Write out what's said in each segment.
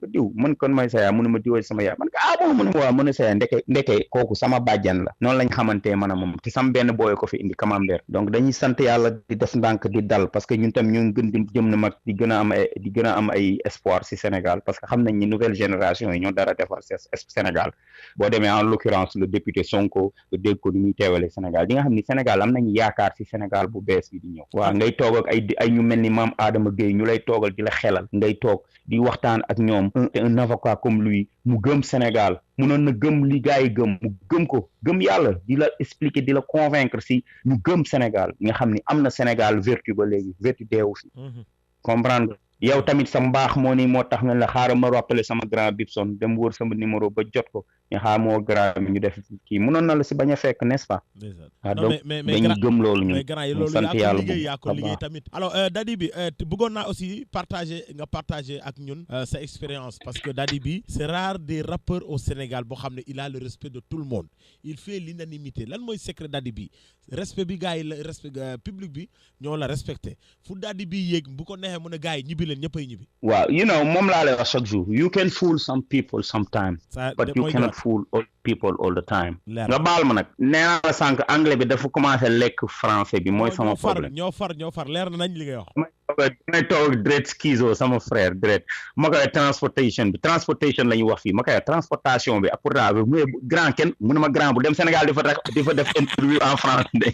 diw man kon may sa yaay mu ne ma diw sama yaay man ko bon mu ne waaw mu ne sa yaay ndeke kooku sama bàjjan la noonu lañ xamantee man a moom te sam benn booy ko fi indi camembert donc dañuy sant yàlla di def ndànk di dal parce que ñun tam ñu ngi gën di jëm na mag di gën a am ay espoir ci Sénégal parce que xam nañ ni nouvelle génération yi ñoo dara defar Sénégal boo demee en l'occurrence le député Sonko dégg ko ni muy teewale Sénégal di nga xam ni Sénégal am nañu yaakaar ci Sénégal bu bees bi di ñëw waaw ngay toog ak ay ñu mel ni Mame Adama Gueye ñu lay toogal di la xelal ngay toog di waxtaan ak ñoom un avocat comme lui mu gëm Sénégal munoon na gëm li gars yi gëm mu gëm ko gëm yàlla di la expliquer di la convaincre si ñu gëm Sénégal nga xam ni am na Sénégal vertu ba léegi vertu deewu fi comprendre yow tamit sa mbaax moo tax nga la xaaral ma rappeler sama grand Bibson dem wër sama numéro ba jot ko ñu xaar moo grand mi ñu def kii mënoon na la si bañ a fekk n'est-ce pas donc dañuy gëm loolu ñu sant yàlla yaa ko liggéey tamit alors Dady bi bëggoon naa aussi partager ak ñun sa expérience parce que Dady bi c'est rare des rappeurs au Sénégal boo xam ne il a le respect de tout le monde il fait l'unanimité lan mooy secret Dady bi respect bi gars yi la respect public bi ñoo la respecté fu Dady bi yéeg bu ko neexee mu ne gars yi ñibbi leen ñëppay ñibbi waaw you know moom laa lay wax chaque jour you can fool some people sometimes but you cannot fool all people all the time nga baal ma nag nee naa la sànq anglais bi dafa commencé lekk français bi mooy sama problème ñoo far leer na nañ li ngay wax may toog Dred Schizo sama frère Dred ma koy transportation la ñuy wax fii ma koy transportation bi ak pourtant bi mu grand kenn mu ne ma grand bu dem Sénégal di fa def interview en France de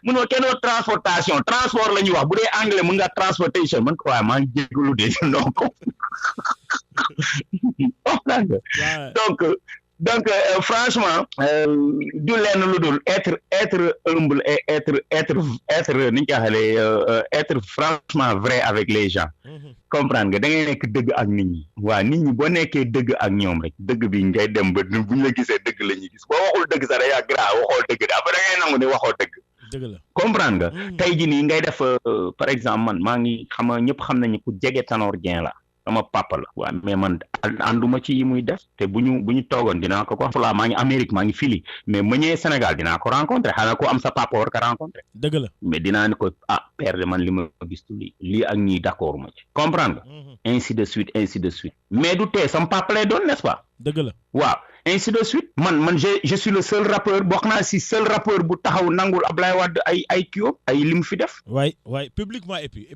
mun ma kenn transportation transport la ñuy wax bu dee anglais mun nga transportation man ko waaye maa ngi jégalu de donc donc franchement du lenn lu dul être humble et être ni ñu ko waxee être franchement vrai avec les gens comprendre nga da ngay nekk dëgg ak nit ñi waaw nit ñi boo nekkee dëgg ak ñoom rek dëgg bi ngay dem ba bu ñu la gisee dëgg la ñuy gis boo waxul dëgg sax day grave waxoo dëgg da après da ngay nangu ne waxoo dëgg comprendre nga tey jii nii ngay def par exemple man maa ngi xam nga ñëpp xam nañu ku jege Tanor Dieng la sama papa la waaw mais man ànduma ci yi muy def te bu ñu toogoon dinaa ko wax maa ngi Amérique maa ngi fili mais ma ñëwee Sénégal dinaa ko rencontré xanaa ko am sa papa war ko rencontré dëgg la mais dinaa ni ko père de man li ma gis tu lii ak ñii d'accord ma ci comprendre nga ainsi de suite mais du tee sama papa lay doon n'est-ce pas dëgg la waaw ainsi de suite man je suis le seul rappeur bokk naa si seul rappeur bu taxaw nangul Ablaye Wade ay kii ay li mu fi def. waay publiquement et puis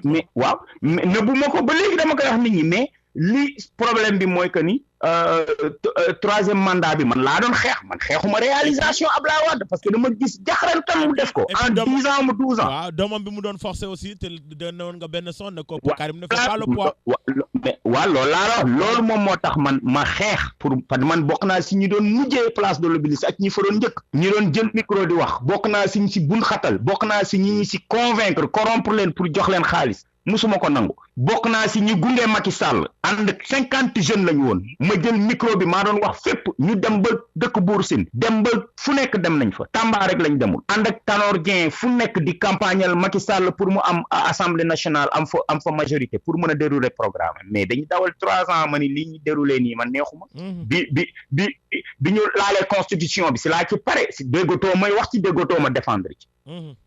mais waaw nëbbu ma ko ba léegi dama koy wax nit ñi mais li problème bi mooy que ni troisième mandat bi man laa doon xeexuma réalisation Ablaye Wade parce que dama gis jaxarantam mu def ko en 10 ans mu 12 ans. waaw doomam bi mu doon forcé aussi te newoon nga benn son ne ko Karim ne fait pas le poids. waaw loolu laa wax loolu moom moo tax man ma xeex pour parce que man bokk naa si ñi doon mujjee place de l'Obélisque ak ñi fa doon njëkk ñi doon jël micro di wax bokk naa si ñi si bun xatal bokk naa si ñi si convaincre corrompre leen pour jox leen xaalis musuma ko nangu bokk naa si ñi gunge Macky Sall ànd 50 jeunes lañu woon ma jël micro bi maa doon wax fépp ñu dem ba dëkk Buur Sine dem ba fu nekk dem nañ fa Tamba rek lañ demul ànd ak Tanor Dieng fu nekk di campagnal Macky Sall pour mu am assemblée nationale am fa majorité pour mën a dérouler programme mais dañu dawal 3 ans ma ni lii ñu déroulé nii man neexuma bi ñu laalee constitution bi si laa ci pare si déggatoo may wax ci déggatoo ma défendre ci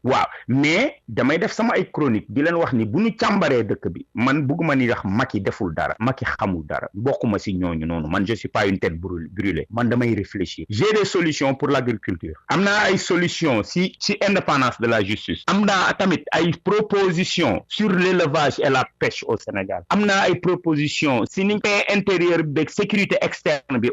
waaw mais damay def sama ay chronique di leen wax ni bu ñu càmbaree dëkk bi man bugguma ni wax Macky deful dara Macky xamul dara bokkuma si ñooñu noonu man je suis pas une tête brûlée man damay réfléchir j'ai des solutions pour l'agriculture am naa ay solutions si indépendance de la justice am naa tamit ay propositions sur l'élevage et la pêche au Sénégal am naa ay propositions si niñ koy intérieur bi sécurité externe bi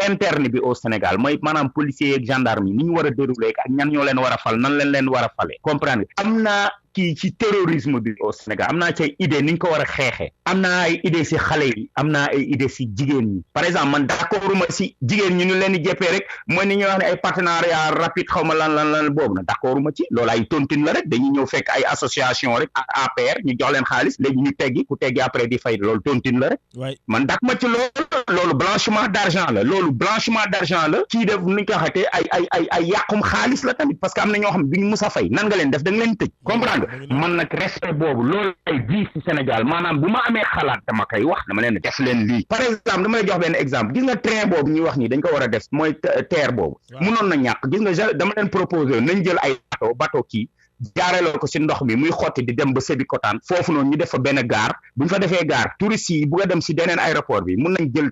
interne bi au Sénégal mooy maanaam policiers ak gendarmes yi ni ñu war a dérouler ak ñan ñoo leen war a fal nan leen war a fale comprendre am naa kii ci terrorisme bi au Sénégal am naa ci ay idée ni ñu ko war a xeexee am naa ay idée si xale yi am naa ay idée si jigéen ñi par exemple man d'accorduma si jigéen ñi ñu leen di jëppee rek mooy ni ñuy wax ne ay partenariat rapide xaw ma lan boobu na d'accorduma ci loolu ay tontine la rek dañuy ñëw fekk ay association rek ak APR ñu jox leen xaalis léegi ñu teggi ku teggi après di fay loolu tontine la rek man dak ma ci loolu blanchiment d'argent la kii def ni ñu ko waxatee ay yàqum xaalis la tamit parce que am na ñoo xam ne duñu mus a fay nan nga leen def da nga leen tëj comprendre man nag respect boobu loolu ay vie ci Sénégal maanaam bu ma amee xalaat dama koy wax dama leen def leen lii par exemple dama lay jox benn exemple gis nga train boobu ñuy wax nii dañ ko war a def mooy terre boobu mënoon na ñàkk gis nga dama leen proposer nañ jël ay bateau kii jaarale ko si ndox mi muy xotti di dem ba Sébikotane foofu noonu ñu def fa benn gare bu ñu fa defee gare touristes yi bugg a dem si beneen aéroport bi mun nañ jël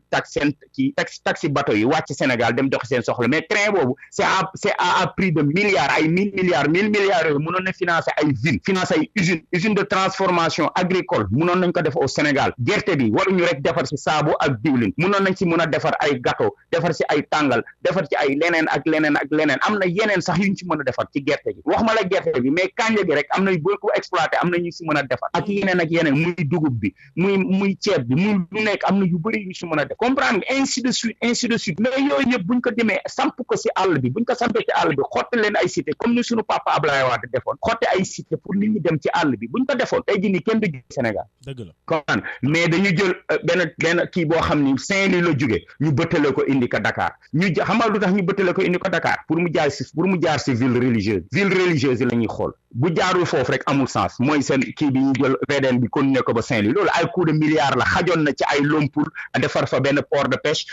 taxi bateau yi wàcc Sénégal dem doxi seen soxla mais train boobu c'est à prix de milliards ay 1000 milliards yooyu mënoon na financer ay villes financer ay usine de transformation agricole mënoon nañ ko def au Sénégal gerte bi waruñu rek defar si saabu ak diwlin mënoon nañ si mën a defar ay gâteau defar si ay tàngal defar ci ay leneen ak leneen am na yeneen sax yuñ ci mën a defar ci gerte gi wax ma la gerte bi mais kanja gi rek am na boo ko exploité am na ñu si mën a defar ak yeneen muy dugub bi muy ceeb bi muy lu nekk am na yu bëri yu si mën a def comprendre nga ainsi de suite mais yooyu yëpp buñ ko demee samp ko si àll bi buñ ko sampee ci àll bi xotti leen ay cité comme ni suñu papa Abdoulaye Wade defoon xotti ay cité pour nit ñi dem ci àll bi buñ ko defoon tey jii nii kenn du jóge Sénégal dëgg la comprendre mais dañu jël benn kii boo xam ni Saint-Louis la jóge ñu bëttale ko indi ko Dakar xamal lu tax ñu bëttale ko indi ko Dakar pour mu jaar si ville religieuse yi la ñuy xool bu jaarul foofu rek amul sens mooy seen kii bi ñu jël VDN bi continuer ko ba Saint-Louis loolu ay coup de milliards la xajoon na ci ay Lompoul defar fa benn port de pêche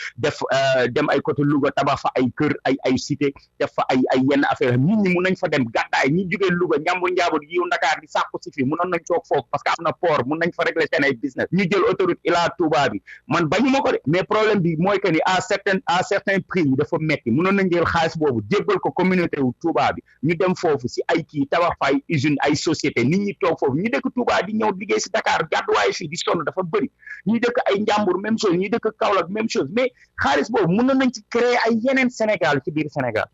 dem ay côté Louga tabax fa ay kër ay cité def fa ay yenn affaire nit ñi mun nañ fa dem gàddaay ñi jógee Louga njàmbur yiw Dakar di sàkku si fii munoon nañ toog foofu parce que am na port mun nañ fa régler seen ay business ñu jël autoroute Ila Touba bi man bañu ma ko de mais problème bi mooy que ni à certains prix yi dafa metti munoon nañ jël xaalis boobu jébbal ko communauté wu Touba bi ñu dem foofu si ay kii tabax fa ay usine ay société nit ñi toog foofu ñi dëkk Touba di ñëw liggéey si Dakar gàdduwaay fii di sonn dafa bëri ñi dëkk ay Njàmbur même chose ñi dëkk Kaolack même chose mais xaalis boobu munoon nañ ci créer ay yeneen Sénégal ci biir Sénégal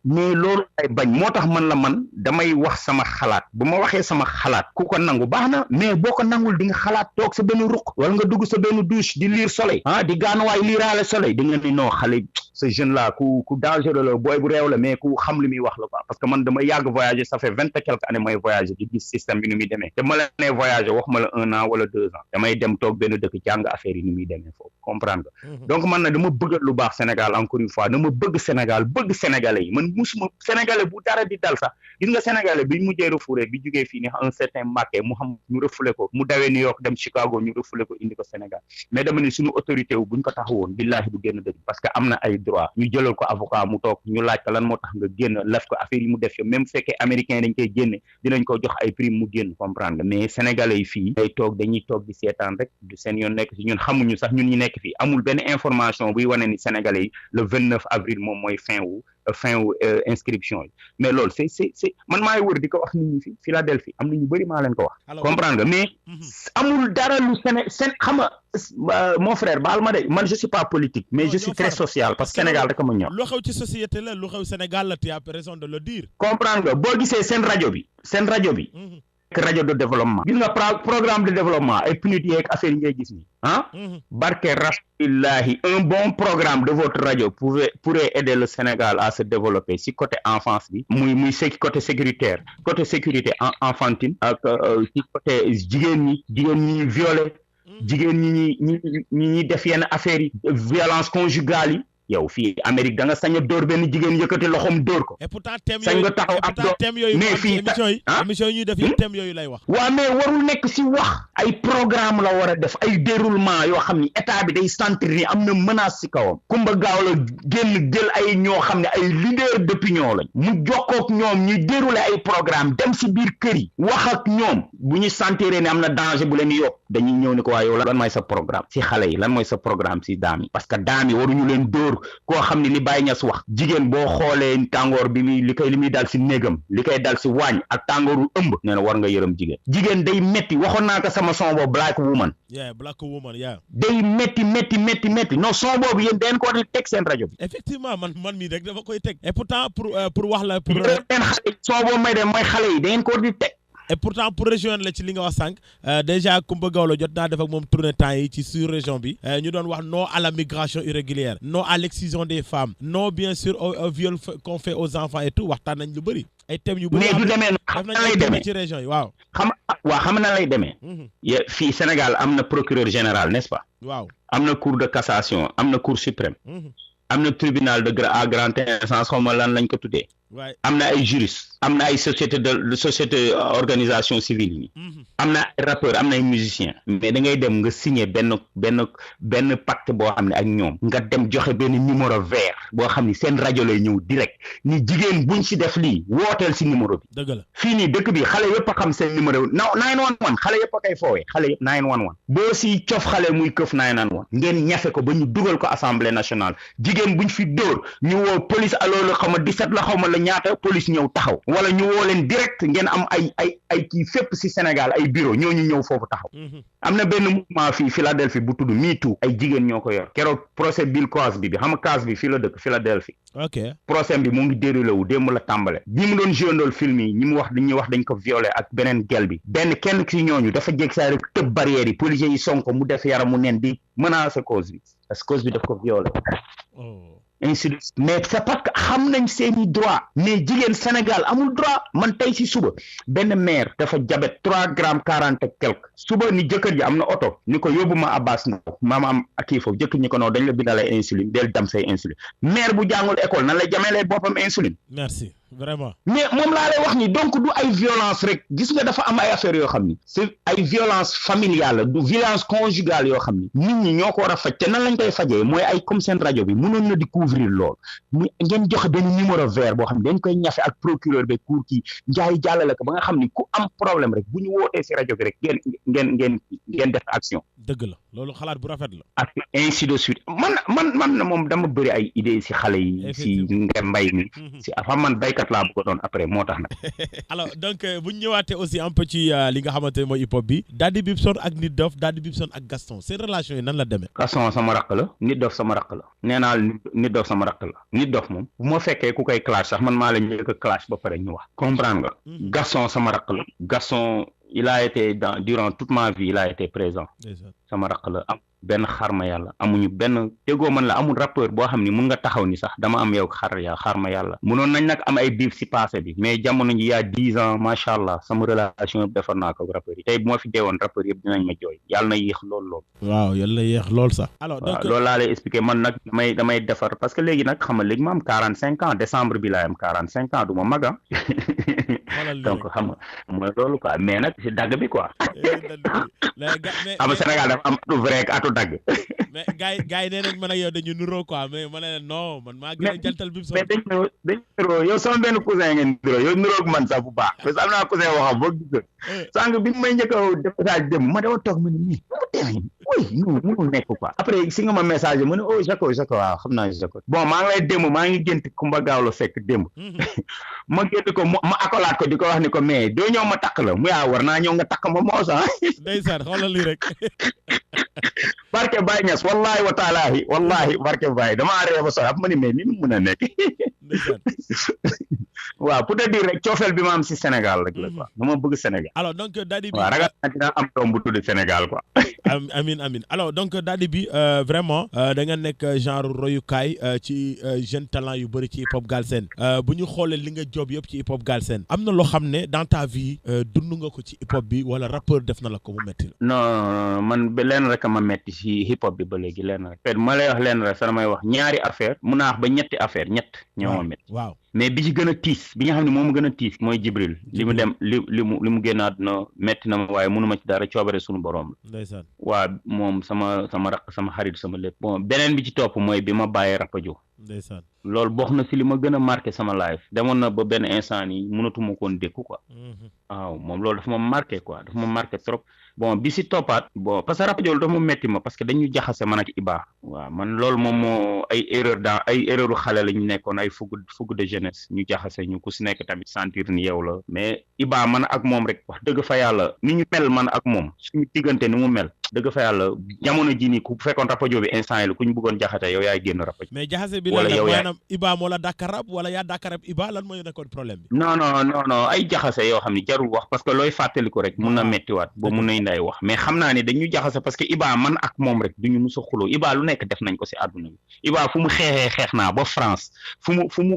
mais loolu ay bañ moo tax man damay wax sama xalaat bu ma waxee sama xalaat ku ko nangu baax na mais boo ko nangul di nga xalaat toog sa benn ruq wala nga dugg sa benn douche di lire soleil di gaanuwaay liiraale soleil di nga ni non xale ce jeune là ku dangereux la booy bu réew la mais ku xam li muy wax la quoi parce que man dama yàgg voyager ça fait 20 et quelques années may voyager di gis système bi ni muy demee te ma la nee voyager wax ma la 1 an wala 2 ans damay dem toog benn dëkk jàng affaire yi ni muy demee foofu comprendre nga donc man na dama bëgg lu baax Sénégal encore une fois dama bëgg Sénégal bëgg sénégalais yi man musuma sénégalais bu dara di dal sax gis nga sénégalais bi mujjee refoulé bi jugee fii ni un certain Mbacké mu xam ñu refoulé ko mu dawee New York dem Chicago ñu refoulé ko indi ko Sénégal mais dama ne suñu autorité wu buñ ko taxawoon billahi du génn dëgg parce que am na ay droit ñu jëlal ko avocat mu toog ñu laaj ko lan moo tax nga génn lef ko affaire yi mu def yo même fekkee américain dañ koy génne dinañ ko jox ay prime mu génn comprendre mais sénégalais yi fii dañuy toog di seetaan rek du seen yoon nekk si ñun xamuñu sax ñun ñi nekk fii amul benn information buy wane ni sénégalais yi le 29 avril moom mooy fin wu inscription yi mais loolu c'est man maay wër di ko wax nit ñi fi Philadelphie am na ñu bëri maa leen ko wax comprendre nga mais amul dara lu xam nga mon frère baal ma de man je suis pas politique mais je suis très social parce que Sénégal rek ma ñor lu xew ci société la lu xew Sénégal la tu as raison de le dire comprendre nga boo gisee seen rajo bi rajo de développement gis nga programme de développement ay PNUD yeeg affaire yi ngay gis ni barke rasulillahi un bon programme de votre radio pourrait aider le Sénégal à se développer si côté enfance bi muy côté sécurité enfantine ak si côté jigéen ñi violé jigéen ñi def yenn affaires yi violence conjugale yi yow fii Amérique da nga sañ a dóor benn jigéen yëkkati loxoom dóor ko. et pourtant thème sañ nga taxaw ab dóor mais fii émission yi ñuy def yëpp thème yooyu lay wax. waaw mais warul nekk si wax ay programme la war a def ay déroulement yoo xam ni état bi day sentir ni am na menace si kawam. Kumba Gaaw la génn jël ay ñoo xam ne ay leader d'opinion lañ mu jokkook ñoom ñuy dérouler ay programme dem si biir kër yi wax ak ñoom bu ñu sentiree ne am na danger bu leen yóbbu dañuy ñëw ni ko waa yow lan mooy sa programme si xale yi lan mooy sa programme si daam yi parce que daam yi waruñu leen dóor koo xam ne li Baye Niass wax jigéen boo xoolee tàngoor bi li muy dal si néegam li koy dal si waañ ak tàngooru ëmb nee na war nga yërëm jigéen day metti waxoon naa ko sama son boobu Black Woman day metti non son boobu yéen dañ ko war di teg seen rajo bi effectivement man mii rek dafa koy teg et pourtant pour wax la pour son boobu may dem mooy xale yi da ngeen ko war di teg et pourtant pour rejoindre la ci li nga wax sànq déjà Kumba Gawlo jot naa def ak moom tournée temps yi ci sur région bi ñu doon wax non à la migration irrégulière non à l'excision des femmes non bien sûr au viol qu'on fait aux enfants et tout waxtaan nañ lu bëri ay thèmes yu bëri mais du demee xam na lay demee ci région yi waaw xam na lay demee fii Sénégal am na procureur général n'est-ce pas waaw am na cour de cassation am na cour suprême am na tribunal à grande instance xaw ma lan lañ ko tuddee am na ay juristes am na ay société organisation civile yi am na ay rappeur am na ay musicien mais da ngay dem nga signer benn pacte boo xam ne ak ñoom nga dem joxe benn numéro vert boo xam ni seen rajo lay ñëw direct ni jigéen buñ si def lii wooteel si numéro bi. dëgg la fii nii dëkk bi xale yëpp a xam seen numéro 911 xale yëpp a koy foowee xale yëpp 911 boo si cof xale muy këf 911 ngeen ñafe ko ba ñu dugal ko assemblée nationale jigéen buñ fi dóor ñu woo police alors la xaw ma 17 la xaw ma la ñaata police ñëw taxaw wala ñu woo leen direct ngeen am ay kii fépp si Sénégal ay bureau ñooñu ñëw foofu taxaw. am na benn mouvement fii Philadelphie bu tudd Me Too ay jigéen ñoo ko yor keroog procès Bill Cosby bi xam nga Cosby fii la dëkk Philadelphie. ok procès bi mu ngi déroulé wu démb la tàmbale ñi mu doon joué film yi ñi mu wax dañ ko violé ak beneen gel bi kenn ci ñooñu dafa jég saa rek tëb barrière yi policiers yi sonko mu def yaramu neen di menacer cause bi parce que cause bi daf ko violé. ainsi de suite mais c'est parce que xam nañ seeni droit mais jigéen Sénégal amul droit man tey si suba benn maire dafa jabet 3 grammes 40 et quelque suba ni jëkkër ji am na oto ni ko yóbbu ma Abbas na maama am akii foofu jëkkër ñi ko noonu dañ la bindalee insuline del dam say insuline maire bu jàngul école nan lay jamelee boppam insuline. merci vraiment. mais moom laa lay wax ni donc du ay violence rek gis nga dafa am ay affaires yoo xam ni c'est ay violence familiale du violence conjugale yoo xam ni nit ñi ñoo ko war a faj te nan lañ koy fajee mooy ay comme seen rajo bi mënoon na di couvrir lool muy ngeen joxe benn numéro vert boo xam ne dañ koy ñafe ak procureur be cour kii njaay jàllale ko ba nga xam ni ku am problème rek bu ñu wootee si rajo bi rek ngeen def action. dëgg la loolu xalaat bu rafet la. ak ainsi de suite man moom dama bëri ay idées si xale yi si mbay mi si afam man baykat laa bëgg doon après moo tax nag. alors donc bu ñu ñëwaatee aussi un peu ci li nga xamante ne mooy hip hop bi Daddy Bibson ak Nit Doff Daddy Bibson ak Gaston seen relation yi nan la demee. Gaston sama rakk la Nit Doff sama rakk la nee naa Nit Doff sama rakk la Nit Doff moom bu ma fekkee ku koy clash sax man maa la njëkk a clash ba pare ñu wax comprendre nga. Gaston sama rakk la Gaston il a été durant toute ma vie il a été présent sama rakk la am benn xarma yàlla amuñu benn déggoo man la amul rappeur boo xam ni mun nga taxaw ni sax dama am yow xarma yàlla munoon nañ nag am ay biif si passé bi mais jamono ji y'a 10 ans macha allah sama relation yëpp defar naa ko rappeur yi tey bu ma fi deewoon rappeur yëpp dinañ ma jooy yàlla na yéex lool. waaw yàlla na yéex lool sax. alors donc loolu laa lay expliquer man nag damay defar parce que léegi nag xam nga léegi ma am 45 ans décembre bi laay am 45 ans du ma mag ah. donc xam nga mooy loolu quoi mais nag si dagg bi quoi. xam nga Sénégal dafa am atu vrai ak atu dagg. mais gars yi nee nañ man ak yow dañu nuroo quoi mais ma ne non man maa gën a jantal bi. mais dañu nuroo yow sama benn cousin ngeen nuroo yow nuroog man sax bu baax parce que am naa cousin waxam boo gisoon sànq bi may njëkk a def message dem ma dama toog ma ne nii mënul nekk quoi après si nga ma message ma ne oh Jaco waaw xam naa Jaco bon maa ngi lay démb maa ngi gént Kumba Gawlo Seck démb ma gént ko ma akolaat ko di ko wax ni ko mais doo ñëw ma takk la mu yaa war naa ñëw nga takk ma moo sax ndeysaan xoolal lii rek barke Baye Niass wallahi wa taalaahi wallahi barke Baye damaa ree ba sox ab ma ni mais ni mu mën a nekk waaw pour te dire rek coofeel bi ma am si Sénégal rek la quoi dama bëgg Sénégal. alors donc Daddy bi waaw ragal naa dina am doom bu tudd Sénégal quoi. amin alors donc Daddy bi vraiment da nga nekk genre royukaay ci jeune talent yu bëri ci hip hop Galsen bu ñu xoolee li nga job yëpp ci hip hop Galsen am na loo xam ne dans ta vie dund nga ko ci hip hop bi wala rappeur def na la ko mu metti la. non man ba leen rek ma metti si hip hop bi ba léegi leen rek peut-être ma lay wax leen rek sax damay wax ñaari affaire mun naa wax ba ñetti affaire ñett ñoo ma metti waaw mais bi ci gën a tiis bi nga xam ne moom gën a tiis mooy Jibril li mu dem li mu génn àdduna metti na ma waaye mënuma ci dara coobare suñu borom la. ndeysaan waa moom sama rakk sama xarit sama lépp bon beneen bi ci topp mooy bi ma bàyyee Rapadio. ndeysaan loolu bokk na si li ma gën a marqué sama life demoon na ba benn instant yi mënatuma koon dékku quoi. waaw moom loolu dafa ma marqué quoi dafa ma marqué trop bon bi si toppaat bon parce que Rapadio dafa ma metti ma parce que dañu jaxase man ak Iba. waaw man loolu moom moo ay erreur xale la ñu nekkoon ay fougue de jeunesse ñu jaxase ñu ku si nekk tamit sentir ni yow la mais Iba man ak moom rek wax dëgg fa yàlla ni ñu mel man ak moom suñu diggante ni mu mel dëgg fa yàlla jamono ji nii ku fekkoon Rapadio bi instant yi la ku ñu bëggoon jaxase yow yaay génn Rapadio. mais jaxase bi la maanaam Iba moo la dàkkarab wala yaa dàkkarab Iba lan mooy nekkoon problème bi. non ay jaxase yoo xam ne jarul wax parce que looy fàttaliku rek mun na méttiwaat ba mun nañ lay wax mais xam naa ne dañu jaxase parce que Iba man ak moom rek duñu mus a xuloo Iba lu nekk def nañ ko si àdduna bi Iba fu mu xeex naa ba France fu mu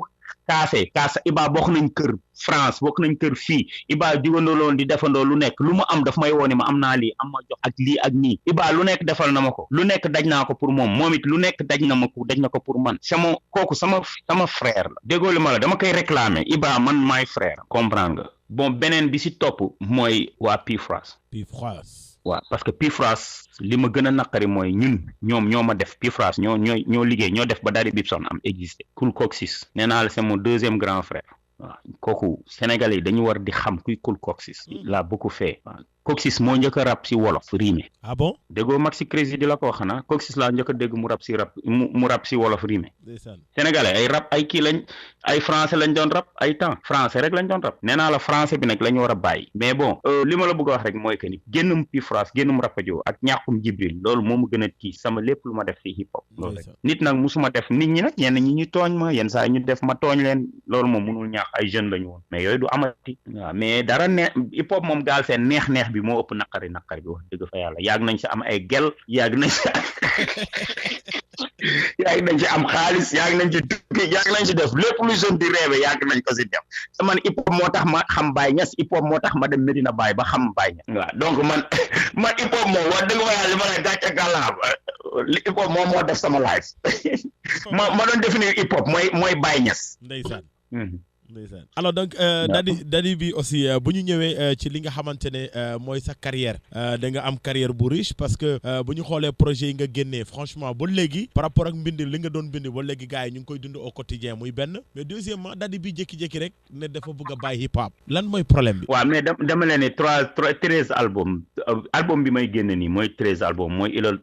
kaase Iba bokk nañ kër France bokk nañ kër fii Iba jugandoo loon di defandoo lu nekk lu mu am daf may woone ma am naa lii am ma jox ak lii ak nii Iba lu nekk defal na ma ko lu nekk daj naa ko pour moom it lu nekk daj na ko pour man kooku sama frère la déggoo li ma la dama koy réclamer Iba man maay frère comprendre nga bon beneen bi si topp mooy waa Pifras waaw parce que Pifras li ma gën a naqari mooy ñoom ñoo ma def Pifras ñoo liggéey ñoo def ba Daddy Bibson am existé Cool Coxis nee naa la c'est mon deuxième grand frère waaw kooku Sénégalais yi dañu war di xam kuy Cool Coxis l'a beaucoup fait waaw Coxis moo njëkk a rap si wolof rimé ah bon déggoo Maxi Crazy di la ko wax xanaa Coxis laa njëkk a dégg mu rap si wolof rimé Sénégalais ay rap ay kii lañ ay français lañ doon rap ay temps français rek lañ doon rap nee naa la français bi nag la ñu war a bàyyi mais bon li ma la bëgg a wax rek mooy que ni génnum Pifras génnum Rapadio ak ñàkkum Jibril loolu moo ma gën a kii sama lépp lu ma def si hip hop loolu rek nit nag musuma def nit ñi nag ñenn ñi ñu tooñ ma yenn saa ñu def ma tooñ leen loolu moom mënul ñaax ay jeunes la ñu woon mais yooyu du amati waaw mais dara hip hop moom gaal seen neex bi moo ëpp naqari bi wax dëgg fa yàlla yàgg nañ si am ay gel yàgg nañ si am xaalis yàgg nañ ci tukki yàgg nañ si def lépp lu jeune di rêve yàgg nañ ko si def te man hip hop moo tax ma xam Baye Niass hip hop moo tax ma dem Medina Baye ba xam Baye Niass waaw donc man hip hop moom wax dëgg fa yàlla li ma lay gàcce gàllaam hip hop moom moo def sama life ma doon définir hip hop mooy Baye Niass ndeysaan alors donc Daddy bi aussi bu ñu ñëwee ci li nga xamante ne mooy sa carrière da nga am carrière bu riche parce que bu ñu xoolee projet yi nga génnee franchement ba léegi par rapport ak mbind li nga doon bind ba léegi gars yi ñu ngi koy dund au quotidien muy benn mais deuxièmement Daddy bi jékki-jékki rek ne dafa bëgg a bàyyi hip hop lan mooy problème bi. waaw mais dama leen ne 13 album bi may génne nii mooy 13 album mooy ilal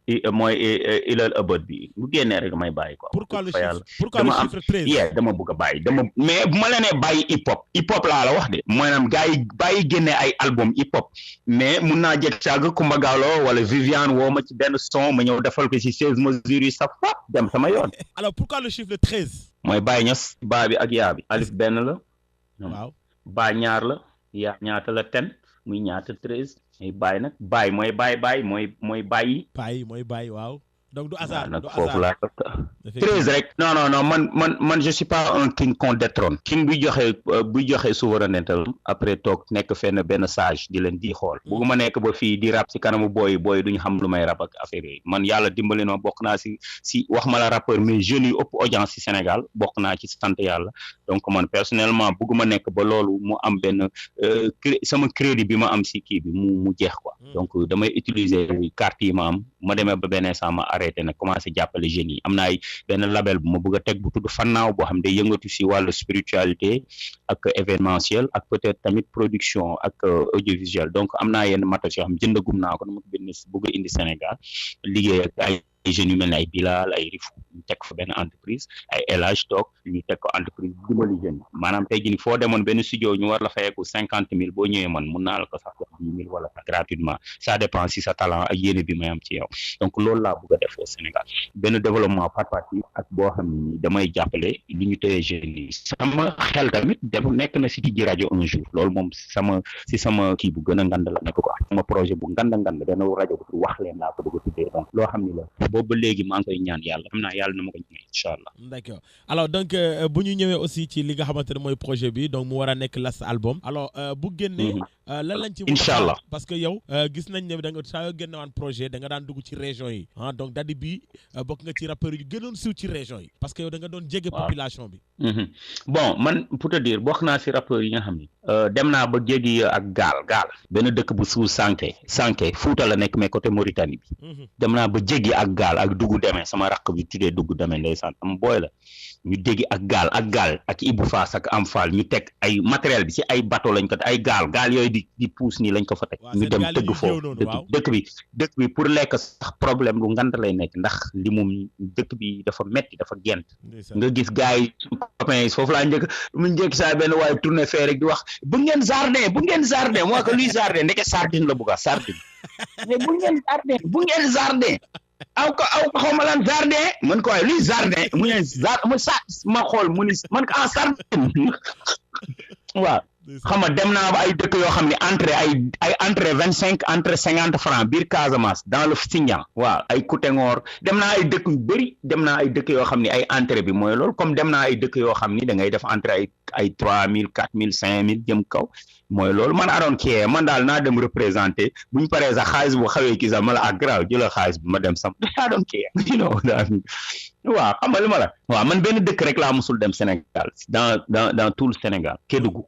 ëbët bi bu génnee rek may bàyyi quoi. pourquoi le chiffre 13. dama bëgg a bàyyi mais bu ma la nee bàyyi hip hop laa la wax de maanaam gars yi bàyyi génne ay album hip hop mais mun naa jël càgg Kumba Gawlo wala Viviane woo ma ci benn son ma ñëw defal ko ci 16 mesures yi sa fa dem sama yoon. alors pourquoi le chiffre 13. mooy Baye Niass baa bi ak yaa bi alif benn la. waaw baa ñaar la yaa ñaata la 10 muy ñaata 13 muy Baye nag Baye mooy Baye mooy bàyyi. Baye mooy Baye waaw. donc du hasard nag foofu laa 13 rek non man je suis pas un king qu'on détrône king buy joxe souveraineté après toog nekk fenn benn sage di leen di xool bugguma nekk ba fii di rap si kanamu booy duñu xam lu may rap ak affaire yooyu man yàlla dimbali na bokk naa si wax ma la rappeur mais jeunes yu ëpp audience si Sénégal bokk naa ci sant yàlla donc man personnellement bugguma nekk ba loolu mu am benn sama crédit bi ma am si kii bi mu jeex quoi donc damay utiliser carte yi ma am ma demee ba benn sama arrêté na commencé jàppale jeunes yi am na ay benn label bu ma bëgg a teg bu tudd Fannaaw boo xam ne day yëngatu si wàllu spiritualité ak événementiel ak peut-être tamit production ak audiovisuel donc am naa yenn matos yoo xam jëndagum naa ko dama ko bëgg a indi Sénégal liggéey ak ay jeunes yu mel ne ay Bilal ay Rifu ñu teg fa benn entreprise ay Elage toog ñu teg ko entreprise dimbali jeunes maanaam tey jii foo demoon benn studio ñu war la fayeeku 50,000 boo ñëwee man mun naa la ko sax 10,000 wala gratuitement ça dépend si sa talent ak yéene bi may am ci yow donc loolu laa bëgg a def au Sénégal benn développement participatif ak boo xam ni damay jàppale li ñu tëyee jeunes yi sama xel tamit dafa nekk na si di rajo un jour loolu moom sama kii bu gën a ngand la nekk quoi sama projet bu ngand benn rajo bu wax leen laa ko bëgg a tuddee donc loo xam ni la boobu ba léegi maa ngi koy ñaan yàlla xam naa yàlla na ma ko ñaan incha allah. d'accord alors donc bu ñu ñëwee aussi ci li nga xamante ne mooy projet bi donc mu war a nekk last album alors bu génnee lan lañ ci incha allah parce que yow gis nañ ne da nga saa yoo génne waan projet da nga daan dugg ci région yi donc Daddy bi bokk nga ci rappeurs yu gënoon siiw ci région yi parce que yow da nga doon jege population bi. bon man pour te dire bokk naa si rappeurs yi nga xam ni dem naa ba jéggi ak gaal benn dëkk bu suuf Sànke Fuuta la nekk mais côté Mauritanie bi dem naa ba jéggi ak gaal ak dugg demee sama rakk bi tuddee dugg demee ndeysaan am booy la ñu déggi ak gaal ak Ibou Fass ak am Fall ñu teg ay matériel bi si ay bateau lañ ko ay gaal yooyu di puus nii lañ ko fa teg ñu dem tëgg foofu dëkk bi pour lekk sax problème lu ngand lay nekk ndax li moom dëkk bi dafa metti dafa gent nga gis gars yi copains foofu laa njëkk saa benn waaye tourné fee rek di wax bu ngeen jardin moo ko luy jardin ndeke sardine la bugga sardine mais bu ngeen jardin aw ko xawma lan jardin man ko waaye luy jardin mu ne ma xool mu ni man ko sardine waaw xam nga dem naa ba ay dëkk yoo xam ne entrée ay entrée 25 entrée 50 francs biir Casamance dans le Sindian waaw ay Koutengoor dem naa ay dëkk yu bëri dem naa ay dëkk yoo xam ne ay entrée bi mooy loolu comme dem naa ay dëkk yoo xam ni da ngay def entrée ay 3000 4000 5000 jëm kaw mooy loolu man aroon kii man daal naa dem représenté bu ñu paree sax xaalis bu xawee kii sax ma la ak graaw jëlal xaalis bi ma dem sam daa doon kii waaw xam nga li ma la waaw man benn dëkk rek laa musul dem Sénégal dans tout le Sénégal Kédougou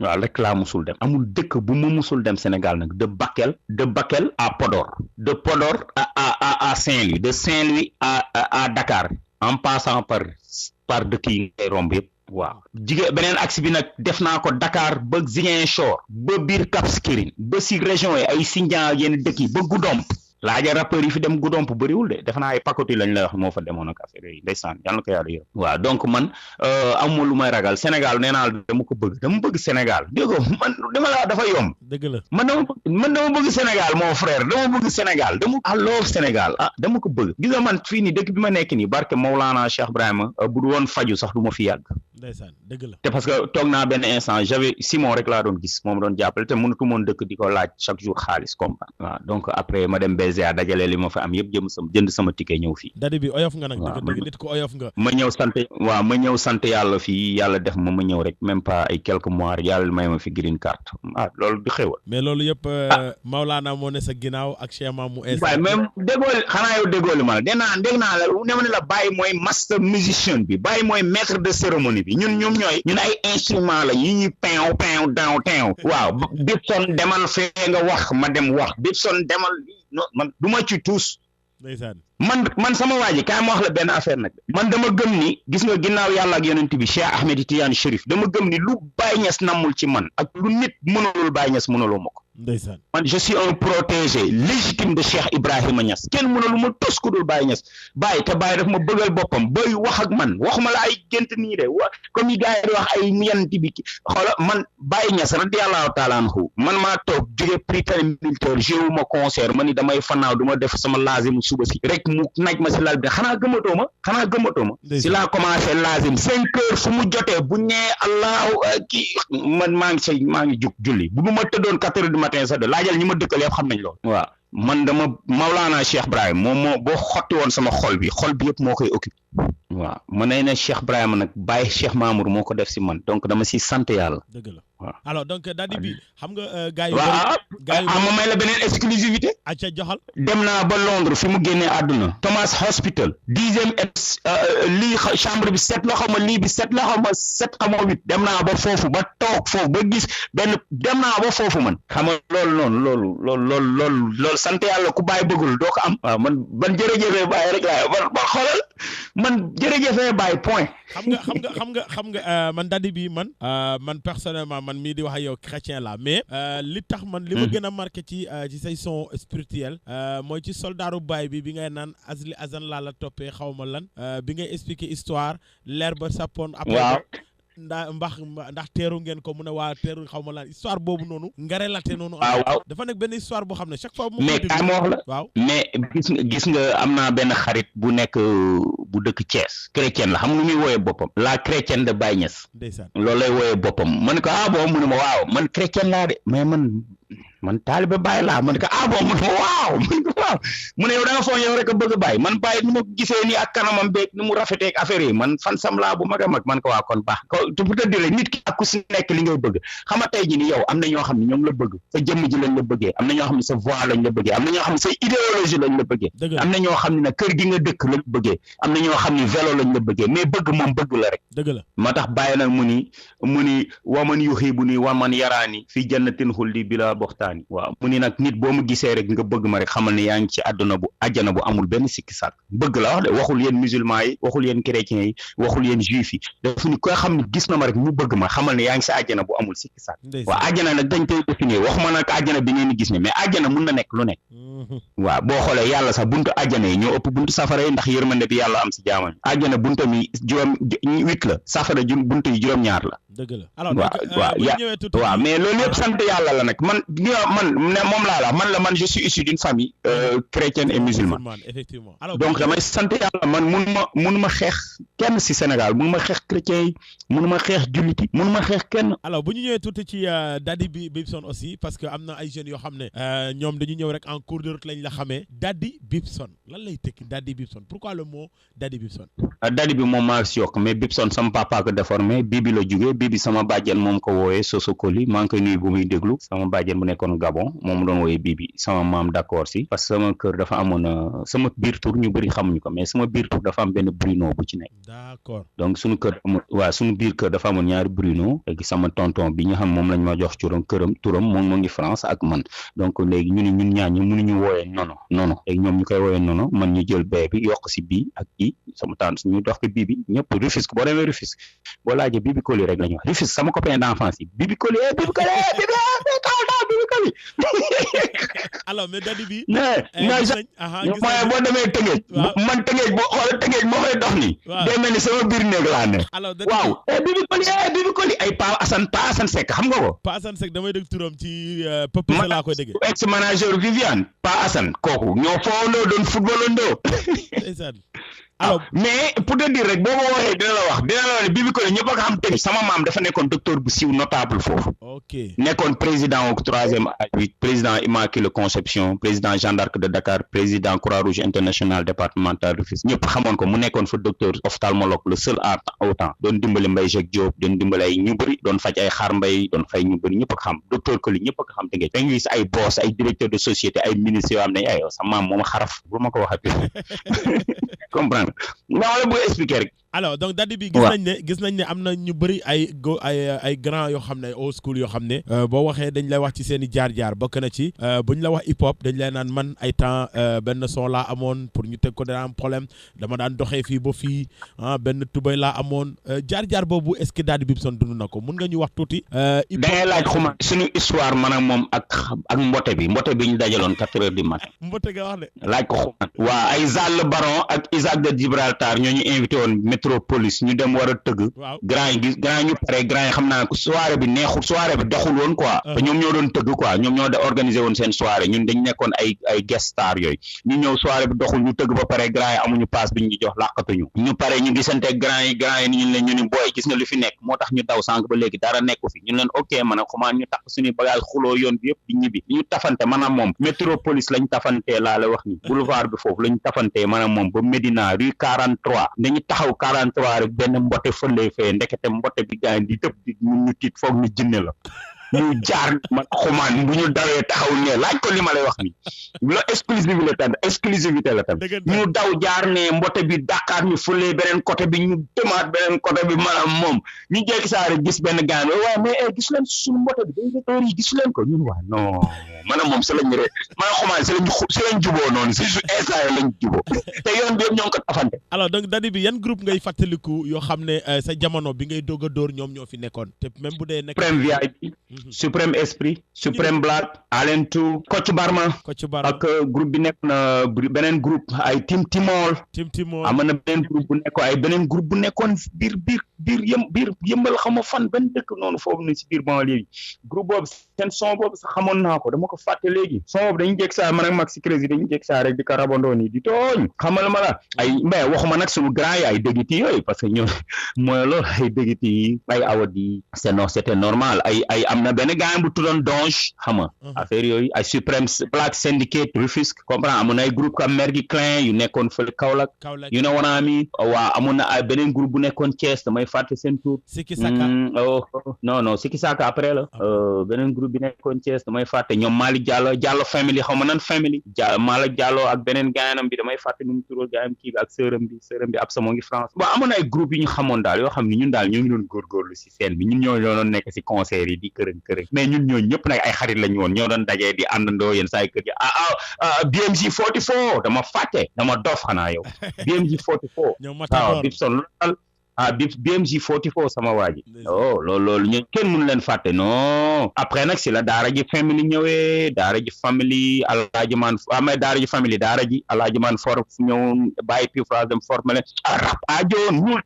waaw rek laa musul dem amul dëkk bu ma musul dem Sénégal nag de Bakel à Podor de Podor à Saint-Louis de Saint-Louis à Dakar en passant par dëkk yi ngay romb yëpp waaw jigéen beneen axe bi nag def naa ko Dakar ba Ziguinchor ba biir Cap Skirring ba si région yi ay Sindian yenn dëkk yi ba Goudomp laaja rappeurs yi fi dem Goudomp bëriwul de def naa ay pakoti lañ la wax moo fa demoon ak affaire yi ndeysaan yal na ko yàlla yërëm waaw donc man amuma lu may ragal Sénégal nee naa dama bëgg Sénégal dégg nga man dama la dafa yomb dëgg la man dama bëgg Sénégal mon frère dama bëgg Sénégal I love Sénégal dama ko bëgg gis nga man fii nii dëkk bi ma nekk nii barke Maulana Cheikh Ibrahima bu du woon faju sax du ma fi yàgg ndeysaan dëgg la te parce que toog naa benn instant j'avais Simon rek laa doon gis moom doon jàppale te mënatu moon dëkk di ko laaj chaque jour xaalis comprendre waaw donc après ma dem BZA dajale li ma fa am yëpp jënd sama ticket ñëw fii Dadi bi oyof nga nag dëgg nit ko oyof nga ma ñëw sant yàlla fii yàlla def ma ñëw rek même pas ay quelques mois yàlla may ma fi green card loolu di xéwal mais loolu yëpp Maulana moo ne sa ginnaaw ak Cheikh Mamou Essa waaye même déggoo li ma la dégg naa la ne ma ne la Baye mooy master musicien bi Baye mooy maître de cérémonie bi ñun ay instrument la yi ñuy peew daaw waaw Bibson demal fee nga wax ma dem wax Bibson demal man du ma ci tuus man sama waa ji kaay ma wax la benn affaire nag man dama gëm ni gis nga ginnaaw yàlla ak yonent bi Cheikh Ahmed Tidiane Chérif dama gëm ni lu Baye Niass nammul ci man ak lu nit mënulul Baye Niass mënuloo ma ko ndeysaan man je suis un protégé légitime de Cheikh Ibrahima Niass kenn mënulu ma tos ku dul Baye Niass Baye te Baye daf ma bëggal boppam bay wax ak man waxuma la ay gént nii de comme yi gars yi di wax ay yonent bi xoola man Baye Niass radiyallahu taala anhu man maa toog jóge Prytanée militaire jéewu ma concert ma ni damay fanaaw du ma def sama laazim suba si rek mu naaj ma si lal bi xanaa gëmatoo ma si laa commencé laazim 5 heures fu mu jotee bu ñee allahu man maa ngi jug julli bu ma tëddoon 4 heures du matin sax de laajal ñi ma dëkkal yëpp xam nañ loolu waaw man dama Maulana Cheikh Ibrahima moom moo boo xotti woon sama xol bi yëpp moo koy occupé waaw mën nañ ne Cheikh Ibrahima nag Baye Cheikh Mamour moo ko def si man donc dama si sant yàlla dëgg la waaw alors donc Dadi bi xam nga gars yi ma may la beneen exclusivité acca joxal dem naa ba Londres fi mu génnee àdduna Thomas Hospital 10e lii chambre bi 7 la xaw ma lii bi 7 la xaw ma 7 xaw ma 8 dem naa ba foofu ba toog foofu ba gis benn dem naa ba foofu man xam nga loolu sant yàlla ku Baye bëggul doo ko am waaw man jërëjëfee Baye rek laa ba xoolal man jërëjëfee Baye point xam nga man Dadi bi man personnellement man mii di wax ak yow chrétien la mais li tax man li ma gën a marqué ci say son spirituel mooy ci soldaaru Baye bi ngay naan azli azan laa la toppee xaw ma lan bi ngay expliquer histoire leer ba sappoon après ndax teeru ngeen ko mu ne waa teeru xaw ma lan histoire boobu noonu nga relaté noonu waaw dafa nekk benn histoire boo xam ne chaque fois mais kaay ma wax la waaw mais gis nga am naa benn xarit bu nekk bu dëkk Thiès chrétienne la xam nga lu muy wooyee boppam la chrétienne de Baye Niass ndeysaan loolu lay wooyee boppam man ko bon mu ne ma waaw man chrétienne laa de mais man taalibe Baye laa man ko bon mu ne ma waaw man ko waaw mu ne yow da nga foog yow rek a bëgg Baye man Baye ni ma gisee nii ak kanamam beeg ni mu rafetee ak affaire yi man fan sam laa bu mag a mag man ko waa kon baax ko pour te dire nit ki ak ku si nekk li ngay bëgg xam nga tey jii ni yow am na ñoo xam ne ñoom la bëgg sa jëmm ji lañ la bëggee am na ñoo xam ne sa voix lañ la bëggee am na ñoo xam ne sa idéologie lañ la bëggee am na ñoo xam ne nag kër gi nga dëkk lañ bëggee am na ñoo xam ne vélo lañ la bëggee mais bëgg moom bëgg la rek dëgg la moo tax Baye nag mu ni waman yuhibuni waman yaraani fi jannatin xuldi bila boxtaani waaw mu ni nag nit boo ma gisee rek nga bëgg ma rek xamal ne yaa ngi ci àjjana bu amul benn sikki sàkk bëgg la wax de waxul yéen musulman yi waxul yéen chrétiens yi waxul yéen juif yi dafa ni koy xam ne gis na ma rek mu bëgg ma xamal ne yaa ngi si àjjana bu amul sikki sàkk waaw àjjana nag dañ koy définir waxuma nag àjjana bi ngeen di gis ne mais àjjana mun na nekk lu nekk waaw boo xoolee yàlla sax buntu àjjana yi ñoo ëpp buntu safara yi ndax yërmande bi yàlla am si jaamam àjjana buntu mi 8 la safara buntu yi 9 la dëgg la alors waaw mais loolu yëpp sant yàlla la nag man ne moom laa la man je suis issu d'une famille chrétienne et musulmane effectivement donc damay sant yàlla man munuma xeex kenn si Sénégal munuma xeex chrétien yi munuma xeex jullit yi munuma xeex kenn. alors bu ñu ñëwee tuuti ci Daddy Bibson aussi parce que am na ay jeunes yoo xam ne ñoom dañu ñëw rek en cours de route lañ la xamee Daddy Bibson lan lay tekki Daddy Bibson pourquoi le mot Daddy Bibson. Daddy bi moom maa si yokk mais Bibson sama papa ko déformé Bibi la jógee Bibi sama bàjjen moom ko wooyee Sosokoli maa ngi koy nuyu bu muy déglu sama bàjjen bu nekkoon Gabon moom doon wooyee Bibi sama maam d'accord si parce que sama kër dafa amoon sama biir tur ñu bëri xamuñu ko mais sama biir tur dafa am benn Bruno bu ci nekk. D'accord donc suñu kër suñu biir kër dafa amoon ñaari Bruno léegi sama tonton bi ñu xam moom lañ ma jox turam moom moo ngi France ak man donc léegi ñun ñaar ñu mënuñu wooyee nono léegi ñoom ñu koy wooyee nono man ñu jël bee bi yokk si bii ak i sama tante ñu dox ko Bibi ñëpp Rufisque boo demee Rufisque boo laajee Bibi Koli rek la ñu wax Rufisque sama copain d'enfance yi Bibi Koli alors mais Daddy bi boo demee Tëngéej man Tëngéej boo xoolee Tëngéej moo koy dox ni day mel ni sama biir néeg laa ne waaw Bibi Koli ay Pa Assane Seck xam nga ko Pa Assane Seck damay dégg turam ci pëpp sa laa koy dégg ex manager Viviane Pa Assane kooku ñoo foondoo doon footballandoo alors mais pour te dire rek boo ma waxee dina la wax Bibi Koli ñëpp a ko xam tamit sama maam dafa nekkoon docteur bu siiw notable foofu nekkoon président au 3e âge bi président Immaculée Conception président Jeanne d'Arc de Dakar président Croix-Rouge international départemental de Rufisque ñëpp xamoon ko mu nekkoon fa docteur ophtalmologue le seul au temps doon dimbali Mbaye Jacques Diop doon dimbali ay ñu bëri doon faj ay xaar mbay doon fay ñu bëri ñëpp a ko xam docteur Koli ñëpp a ko xam te ngeen da nga gis ay boss ay directeur de société ay ministres yoo xam ne ay sa maam moom xaraf bu ma ko waxatee comprendre nga la bëgg expliquer rek. alors donc Daddy bi gis nañ ne am na ñu bëri ay grand yoo xam ne old school yoo xam ne boo waxee dañ lay wax ci seen i jaar-jaar bokk na ci buñ la wax hip hop dañ lay naan man ay temps benn son laa amoon pour ñu teg ko dana am problème dama daan doxee fii ba fii benn tubay laa amoon jaar-jaar boobu est-ce que Daddy Bibson dund na ko mun nga ñu wax tuuti. da ngay laaj xuma suñu histoire man ak moom ak mbote bi ñu dajaloon 4 heures du matin. mbote nga wax de. laaj ko xuma waa ay Zal Baron ak Isaac de Gibraltar ñoo ñu invité woon Métropolis ñu dem war a tëgg. grand yi ñu pare grand yi xam naa soirée bi doxul woon quoi. ñoom ñoo doon tëgg quoi ñoom ñoo organiser woon seen soirée ñun dañ nekkoon ay guest star yooyu ñu ñëw soirée bi doxul ñu tëgg ba pare grand yi amuñu paas bi ñu jox làqatuñu ñu pare ñu gisante grand yi ni ñu leen ñu ni booy gis nga lu fi nekk moo tax ñu daw sànq ba léegi dara nekku fi ñu leen ok man a xumaan ñu tax suñuy bagage xuloo yoon bi yëpp di ñibbi ñu tafante maanaam moom Métropolis lañ tafantee laa la wax ni boulevard bi foofu lañ tafantee maanaam moom ba Médina rue 43 dañu taxaw 43 rek benn mbote fële fee ndekete mbote bi gaañ di tëb di ñu tiit foog ñu jinne la ñu jaar man xumaan bu ñu dawee taxaw ne laaj ko li ma lay wax ni lo exclusivité la tam ñu daw jaar ne mbote bi Dakar ñu fële beneen côté bi ñu demaat beneen côté bi maanaam moom ñu jekki saa rek gis benn gaañ waaw mais gis leen suñu mbote bi dañ yi gis leen ko ñun waa non maanaam moom si lañ rek maanaam xumaan si lañ juboo noonu si instant lañ juboo te yoon bi yëpp ñoo ngi ko tafante. alors donc Daddy bi yan groupe ngay fàttaliku yoo xam ne sa jamono bi ngay doog a dóor ñoom ñoo fi nekkoon te même bu dee nekk Suprême VIP Suprême Esprit Suprême Black Allen Tou Kocc Barma ak groupe bi nekk na beneen groupe ay Tim Timol am na beneen groupe bu nekkoon biir yëmbal xama fan benn dëkk noonu foofu na si biir banlieue yi groupe boobu seen son boobu sax xamoon naa ko dama ko fàtte léegi son boobu dañu jekk saa man ak Maxi Crési dañu jekk saa rek di ko rabandoo nii di tooñ xamal ma la ay mais waxuma nag suñu grand yi ay dëggiti yooyu parce que ñoom mooy loolu ay dëggiti yi ay awadi c'était normal ay am na benn gars bu tuddoon Donge xam nga affaire yooyu ay Supreme Black Syndicate Rufisque comprend amoon na ay groupe comme Mergi Klein yu nekkoon fële Kaolack you know what I mean waaw amoon na ay beneen groupe bu nekkoon Thiès damay fàtte seen tur Siki Saka non Siki Saka après la beneen groupe bi nekkoon Thiès damay fàtte ñoom Malick Diallo family xaw ma nan family Malick Diallo ak beneen gaanam bi damay fàtte nu mu turóo gaayam kii bi ak sërëm bi ab sa moo ngi France waaw amoon na ay groupe yi ñu xamoon daal yoo xam ne ñun daal ñoo ngi doon góorgóorlu si scène bi ñun ñoo doon nekk si concert yi di kërëng mais ñun ñoo ñëpp nag ay xarit lañu woon ñoo doon dajee di àndandoo yéen saa kër gi BMG 44 dama fàtte dama dof xanaa yow BMG 44 waaw Bibson BMG 44 sama waa ji loolu ñu kenn mënu leen fàtte non après nag si la daara ji family ñëwee daara ji family alaaji man amee daara ji family daara ji alaaji man for ñëw bàyyi pi phrase dem formé leen rap ajo ñuul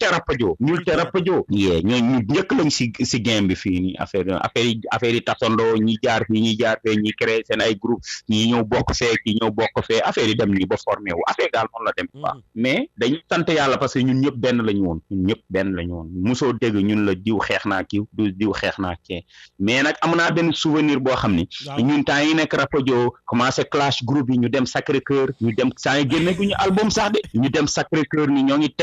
te rapajo yee ñu njëkk lañ si game bi fii nii affaire yi tasandoo ñi jaar fii ñi jaar fee ñi créé seen ay groupe ñi ñëw bokk fee ki ñëw bokk fee affaire yi dem nii ba formé wu affaire daal noonu la dem quoi mais dañu sant yàlla parce que ñun ñëpp benn lañu woon mosoo dégg ñun la diw xeex naa kii du diw xeex naa kee mais nag am naa benn souvenir boo xam ni ñun temps yi nekk rapajo commencé clash groupe yi ñu dem Sacré-Cœur ñu dem saa yi génne gu ñu album sax de ñu dem Sacré-Cœur ni ñoo ngi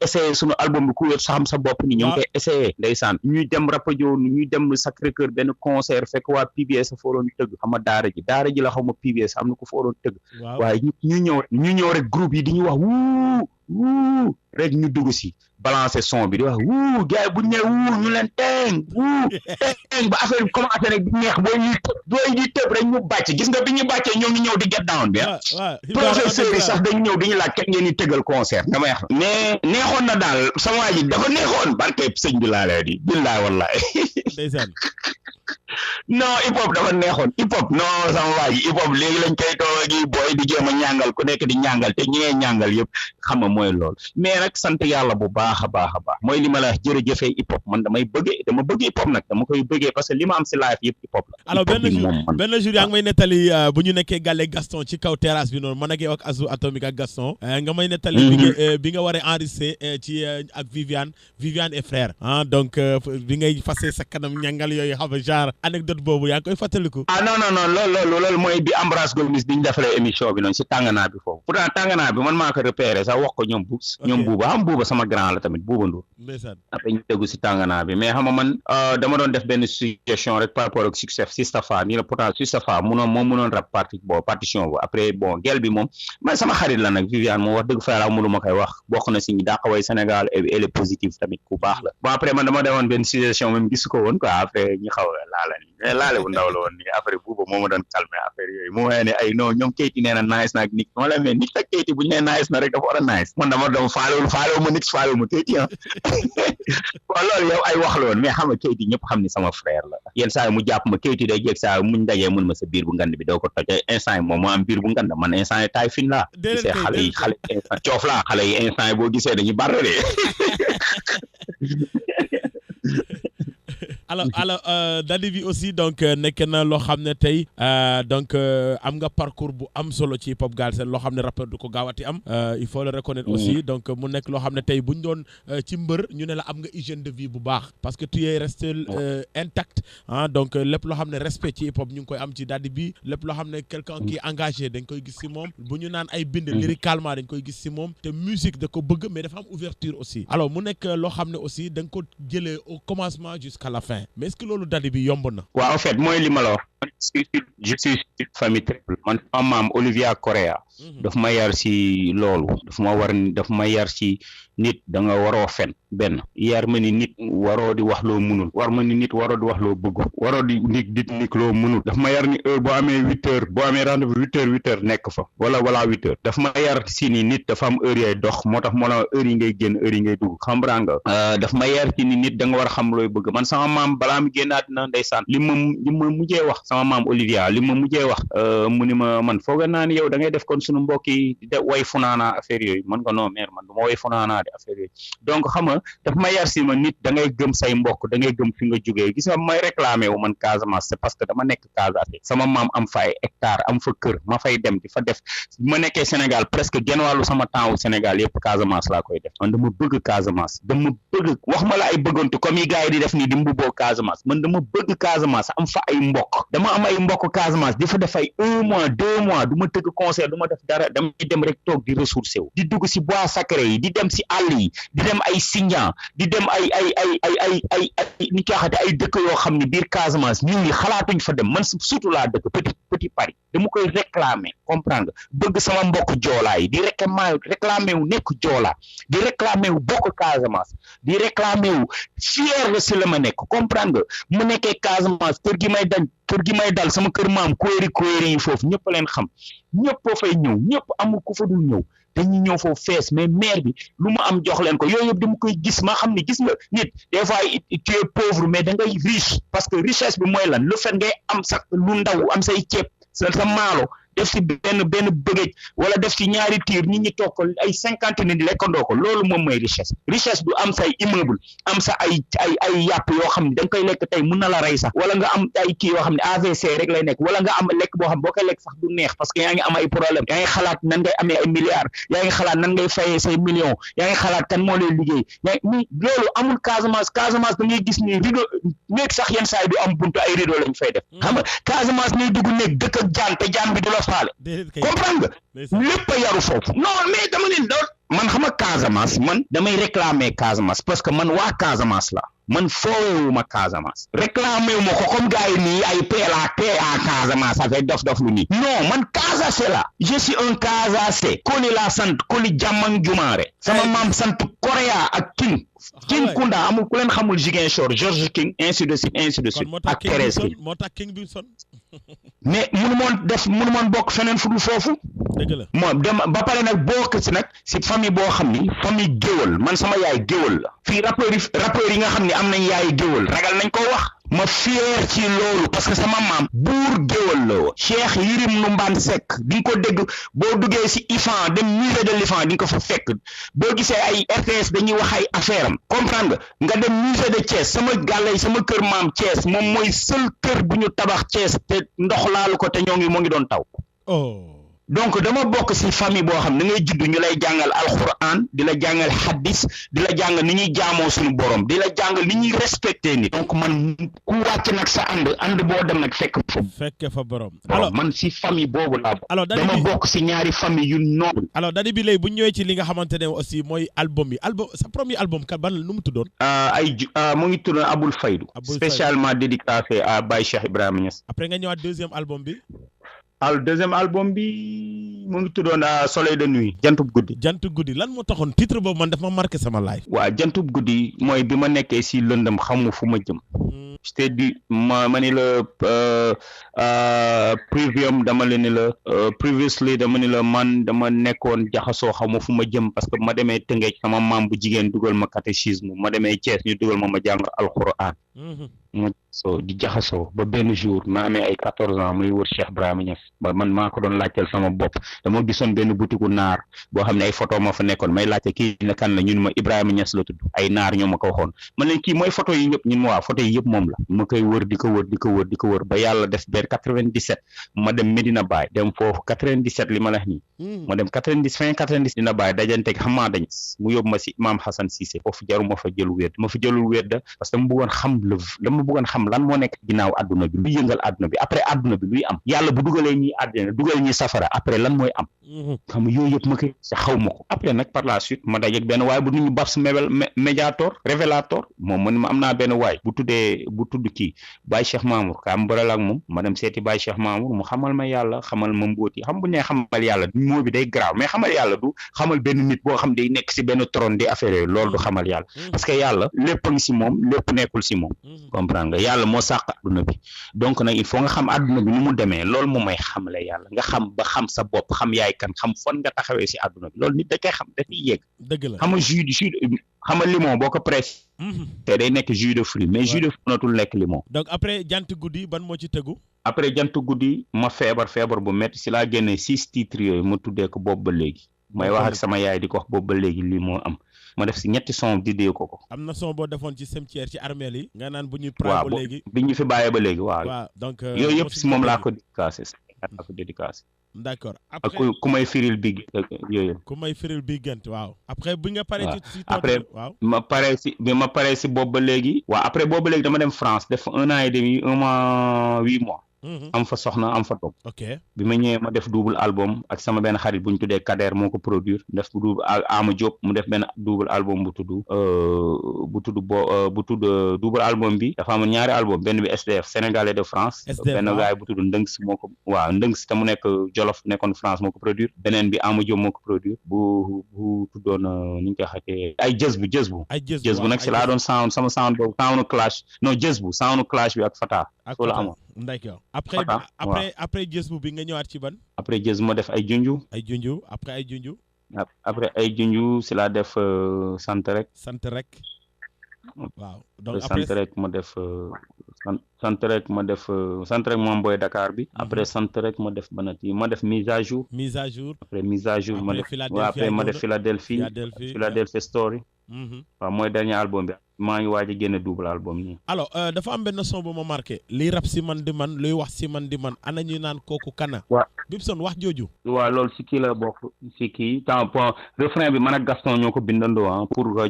essayé suñu album bi ku wér xam sa bopp ni ñoo ngi koy essayé ndeysaan ñuy dem rapajo ñuy dem Sacré-Cœur benn concert fekk waa PBS a fooroon tëgg xam nga daara ji la xaw ma PBS am na ko fooroon tëgg waaye ñu ñëw rek groupe yi di ñu wax wuu rek ñu dugg si balancer son bi di wax wuu gars yi bu ñu nee wuu ñu leen teeng ba affaire bi commencé nag di neex booy ñuy tëb rek ñu bàcc gis nga bi ñu bàccee ñoo ngi ñëw di get down bi professeur yi sax dañu ñëw di ñu laaj kañ ngeen di tëggal concert dama wax mais neexoon na daal sama waa ji dafa neexoon barke sëñ bi laa lay di billaay wallaay ndeysaan non hip hop dafa neexoon hip hop non sama waa ji hip hop léegi lañ koy toog gi booy di jéem a ñàngal ku nekk di ñàngal te ñi ngay ñàngal yëpp xam nga mooy lool mais nag sant yàlla bu baax a baax mooy li ma la jërëjëfee hip hop man dama bëgg hip hop nag dama koy bëggee parce que li ma am si live yëpp hip hop la. alors benn jour yaa ngi may nettali bu ñu nekkee gàlle Gaston ci kaw terrasse bi noonu man ak yow ak Azou Atomique ak Gaston nga may nettali bi nga waree enregistré ci ak Viviane et frère donc bi ngay fase sa kanam ñàngal yooyu xam genre anecdote boobu yaa ngi koy fàttaliku. non loolu mooy bi Ambroise Gomis bi ñu defalee émission bi noonu si tànganaa bi foofu pourtant tànganaa bi man maa ko repéré sax wax ko ñoom buuba sama grand la tamit buuba Ndour après ñu tegu si tànganaa bi mais xam nga man dama doon def benn suggestion rek par rapport ak succès Sistafa nii la pourtant Sistafa mënoon rap partition bu après bon gel bi moom man sama xarit la nag Viviane moom wax dëgg fa yàlla mënu ma koy wax bokk na si ñi daa xaway Sénégal elle est positive tamit ku baax la bon après man dama demoon benn suggestion même gis ko woon quoi après ñu xaw laale bu ndaw la woon nii après buuba moo ma doon calmer affaire yooyu mu waxee ne ay non ñoom Keyti nee na nice na ak Nick moo la mais Nick ak Keyti bu ñu nee nice na rek dafa war a nice man dama doon faalewu ma Nick faalewu ma Keyti bon loolu yow ay wax la woon mais xam nga Keyti ñëpp xam ni sama frère la yenn saa yi mu jàpp ma Keyti day jéeg saa muñ dajee mun ma sa biir bu ngand bi doo ko toj instant yi moom moo am biir bu ngand man instant yi taay fin laa gisee xale instant coof laa xale yi instant yi boo gisee dañuy barre de alors Dady bi aussi donc nekk na loo xam ne tey donc am nga parcours bu am solo ci hip hop Galsen loo xam ne rappeur du ko gaawati am il faut le reconnaître aussi donc mu nekk loo xam ne tey buñ doon ci mbër ñu ne la am nga hygiène de vie bu baax parce que tu es resté intact donc lépp loo xam ne respect ci hip hop ñu ngi koy am ci Dady bi lépp loo xam ne quelqu'un qui est engagé dañ koy gis si moom bu ñu naan ay bind lyricalement dañ koy gis si moom te musique da ko bëgg mais dafa am ouverture aussi alors mu nekk loo xam ne aussi da nga ko jëlee au commencement jusqu'à la fin mais est-ce que loolu Dady bi yomb na. waaw en fait mooy li ma la wax je suis famille triple man sama maam Olivia Correa daf ma yar si loolu daf ma yar si nit da nga waroo fen benn yar ma ni nit waroo di wax loo munul war ma ni nit waroo di wax loo bëgg waroo di nit loo munul daf ma yar ni heure boo amee 8h boo amee rendez-vous 8h nekk fa wala 8h daf ma yar si ni nit dafa am heure yay dox moo tax moo la heure yi ngay génn heure yi ngay dugg xam nga daf ma yar si ni nit da nga war a xam looy bëgg man sama maam balaa mu génn àddina ndeysaan li ma mujjee wax sama maam Olivia li ma mujjee wax mu ni ma man foog naa ni yow da ngay def kon suñu mbokk yi di way funaanaa affaire yooyu man ko non mère man du ma way funaanaa de affaire yooyu donc xam nga daf ma yar si ma nit da ngay gëm say mbokk da ngay gëm fi nga jógee gis nga may réclamé wu man Casamance c'est parce que dama nekk Casamance sama maam am fa ay hectare am fa kër ma fay dem di fa def ma nekkee Sénégal presque genn wàllu sama temps wu Sénégal yëpp Casamance laa koy def man dama bëgg Casamance dama bëgg wax ma la ay bëggantu comme yi gars yi di def nii di mbubboo Casamance man dama bëgg Casamance am fa ay mbokk dama am ay mbokk Casamance di fa def ay 1 mois 2 mois du ma tëgg concert du ma def dara damay dem rek toog di ressourcé wu di dugg si bois sacré yi di dem si àll yi di dem ay Sindian di dem ay ni ko waxate ay dëkk yoo xam ne biir Casamance nit ñi xalaatuñ fa dem man surtout laa dëkk petit Paris dama koy réclamer comprendre nga bëgg sama mbokk joolaa yi di réclamer wu nekk joolaa di réclamer wu bokk Casamance di réclamer wu fier la si la ma nekk comprendre nga mu nekkee Casamance kër gi may dal sama kër maam kóori yi foofu ñëpp leen xam ñëpp fay ñëw ñëpp amul ku fa dul ñëw dañuy ñëw foofu fees mais maire bi lu mu am jox leen ko yooyu yëpp dama koy gis ma xam ne gis nga nit des fois tu es pauvre mais da ngay riche parce que richesse bi mooy lan le fait ngay am sa lu ndaw am say ceeb sa maalo def si benn bëggëj wala def si ñaari tiir nit ñi toog ko ay 50 nit lekkandoo ko loolu moom mooy richesse du am say immeuble am sa ay yàpp yoo xam ne da nga koy lekk tey mun na la rey sax wala nga am ay kii yoo xam ne AVC rek lay nekk wala nga am lekk boo xam boo koy lekk sax du neex parce que yaa ngi am ay problème yaa ngi xalaat nan ngay amee ay milliards yaa ngi xalaat nan ngay fayee say millions yaa ngi xalaat kan moo lay liggéey ni loolu amul Casamance da ngay gis ni rideau néeg sax yenn saa yi du am buntu ay rideau lañ fay def xam nga Casamance ngay dugg néeg dëkk ak jaan te jaan bi du la faale comprendre nga lépp a yaru foofu non mais dama ne loolu man xam nga Casamance man damay réclamer Casamance parce que man waa Casamance la man foowewuma Casamance réclamer wu ma ko comme gars yi nii ay PLA Casamance avec dof lu nii non man Casamance la je suis un Casamance Koli laa sant Koli Jàmmang Jumaare sama maam sant Korea ak King Kunda amul ku leen xamul Ziguinchor George King ainsi de suite ak Thérèse King moo tax King bi son mais mënu moon bokk feneen fu dul foofu dëgg la moom dem ba pare nag bokk si nag si famille boo xam ni famille géwël man sama yaay géwël la fii rappeurs yi nga xam ne am nañ yaay géwël ragal nañ ko wax ma fier ci loolu parce que sama maam buur géwël la Cheikh Yirim Numbaan Seck di nga ko dégg boo duggee si IFAN dem musée de l'IFAN di nga ko fa fekk boo gisee ay RTS dañuy wax ay affaire am comprendre nga dem musée de Thiès sama gàllay sama kër maam Thiès moom mooy seul kër bu ñu tabax Thiès te ndox laalu ko te moo ngi doon taw donc dama bokk ci famille boo xam da ngay judd ñu lay jàngal alxuraan di la jàngal hadis di la jàngal ni ñuy jaamoo suñu borom di la jàngal ni ñuy respecté ni donc man ku wàcc nag sa ànd boo dem nag fekk fa borom alors man ci famille boobu laa bokk dama bokk ci ñaari famille yu noble alors Dady bi léegi bu ñu ñëwee ci li nga xamante ne aussi mooy album sa premier album ban nu mu tuddoon mu ngi tuddoon Abul Faydu spécialement dédicacé à Baye Cheikh Ibrahima Niass après nga ñëwaat deuxième album bi deuxième album bi mu ngi tuddoon Soleil de nuit jantub guddi lan moo taxoon titre boobu man daf ma marqué sama life waaw jantub guddi mooy bi ma nekkee si lëndëm xamu fu ma jëm je t'ai dit ma ni la previously dama ni la man dama nekkoon jaxasoo xamu fu ma jëm parce que ma demee Tëngéej sama maam bu jigéen dugal ma catéchisme ma demee Thiès ñu dugal ma jàng alxuraan ma di jaxasoo ba benn jour ma amee ay 14 ans muy wër Cheikh Ibrahima Niass ba man maa ko doon laajteel sama bopp dama gisoon benn butiku naar boo xam ne ay photo ma fa nekkoon may laajte kii ne kan la ñun ma Ibrahima Niass la tudd ay naar ñoo ma ko waxoon man leen kii mooy photo yi yëpp ñun ma waa photo yi yëpp moom la ma koy wër di ko wër ba yàlla def ber 97 ma dem Medina Baye dem foofu 97 li ma la wax nii ma dem 90 fin 90 dina Baye dajanteeg xamaa dañ mu yóbbu ma si Imam Hassan Cissé foofu jaruma fa jël wér ma fa jëlul wér da parce que dama bëggoon xam lan moo nekk ginnaaw àdduna bi luy yëngal àdduna bi après àdduna bi luy am yàlla bu dugalee ñi àddina dugal ñi safara après lan mooy am xam nga yooyu yëpp ma koy sa xaw ma ko après nag par la suite ma dajeeg benn waay bu nit ñu Babs médiator révélateur moom man ma am naa benn waay bu tudd kii Baye Cheikh Mamour ka am bëral ak moom ma dem seeti Baye Cheikh Mamour mu xamal ma yàlla xamal ma mbóoti xam bu ne xamal yàlla moo bi day grave mais xamal yàlla du xamal benn nit boo xam day nekk si benn trône di affaire yooyu loolu du xamal yàlla parce que yàlla lépp a ngi si moom lépp nekkul si moom comprendre nga yàlla moo sàq àdduna bi donc nag il faut nga xam àdduna bi nu mu demee loolu moom may xamale yàlla nga xam ba xam sa bopp xam yaay kan xam fan nga taxawee si àdduna bi loolu nit da koy xam dafay yegg dëgg la xam nga xam nga limon boo ko presse te day nekk jus de fruit mais jus de fruit natul nekk limon donc après jant guddi ban moo ci tegu après jant guddi ma feebar bu métti si laa génnee 6 titres yooyu ma tuddee ko boobu ba léegi may wax ak sama yaay di ko wax boobu ba léegi lii moo am ma def si ñetti son diddee ko am na son boo defoon ci cimetière ci armeel yi nga naan bu ñuy pra ba léegi bi ñu fi bàyyee ba léegi waaw donc yooyu yëpp si moom laa ko dédicacé d'accord après ku may firil bi yooyu gënt waaw après bi nga paree ci après waaw ma paree si boobu ba léegi waaw après boobu ba léegi dama dem France def 1 an et demi 1 mois 8 mois am fa soxna am fa toog ok bi ma ñëwee ma def double album ak sama benn xarit bu ñu tuddee Kader moo ko produire def double Ama Diop mu def benn double album bu tudd double album bi dafa amoon ñaari album benn bi SDF Sénégalais de France benn gaay bu tudd Ndëngs moo ko Ndëngs te mu nekk Jolof nekkoon France moo ko produire beneen bi Ama Diop moo ko produire bu tuddoon ni ñu koy xatee ay jës bu nag si laa doon sound sama sound boobu sound clash bi ak Fata soo la amoon d'accord après jës bu bi nga ñëwaat ci ban après jës ma def ay junju après ay junju après ay junju si laa def sant rek. sant rek. waaw donc sant après rek ma def sant rek ma def sant rek moom booy Dakar bi. après sant rek ma def banati ma def mise à jour. mise à jour. après mise à jour ma def waaw après ma def Philadelphia Story. waaw mooy dernier album bi maa ngi waaj a génne double album nii. alors dafa am benn son bu ma marqué liy rap si man di man luy wax si man di man ana ñu naan kooku kana. waaw Bibson wax jooju. waaw loolu si kii la bokk si kii temps refrain bi man ak Gaston ñoo ko bindandoo ah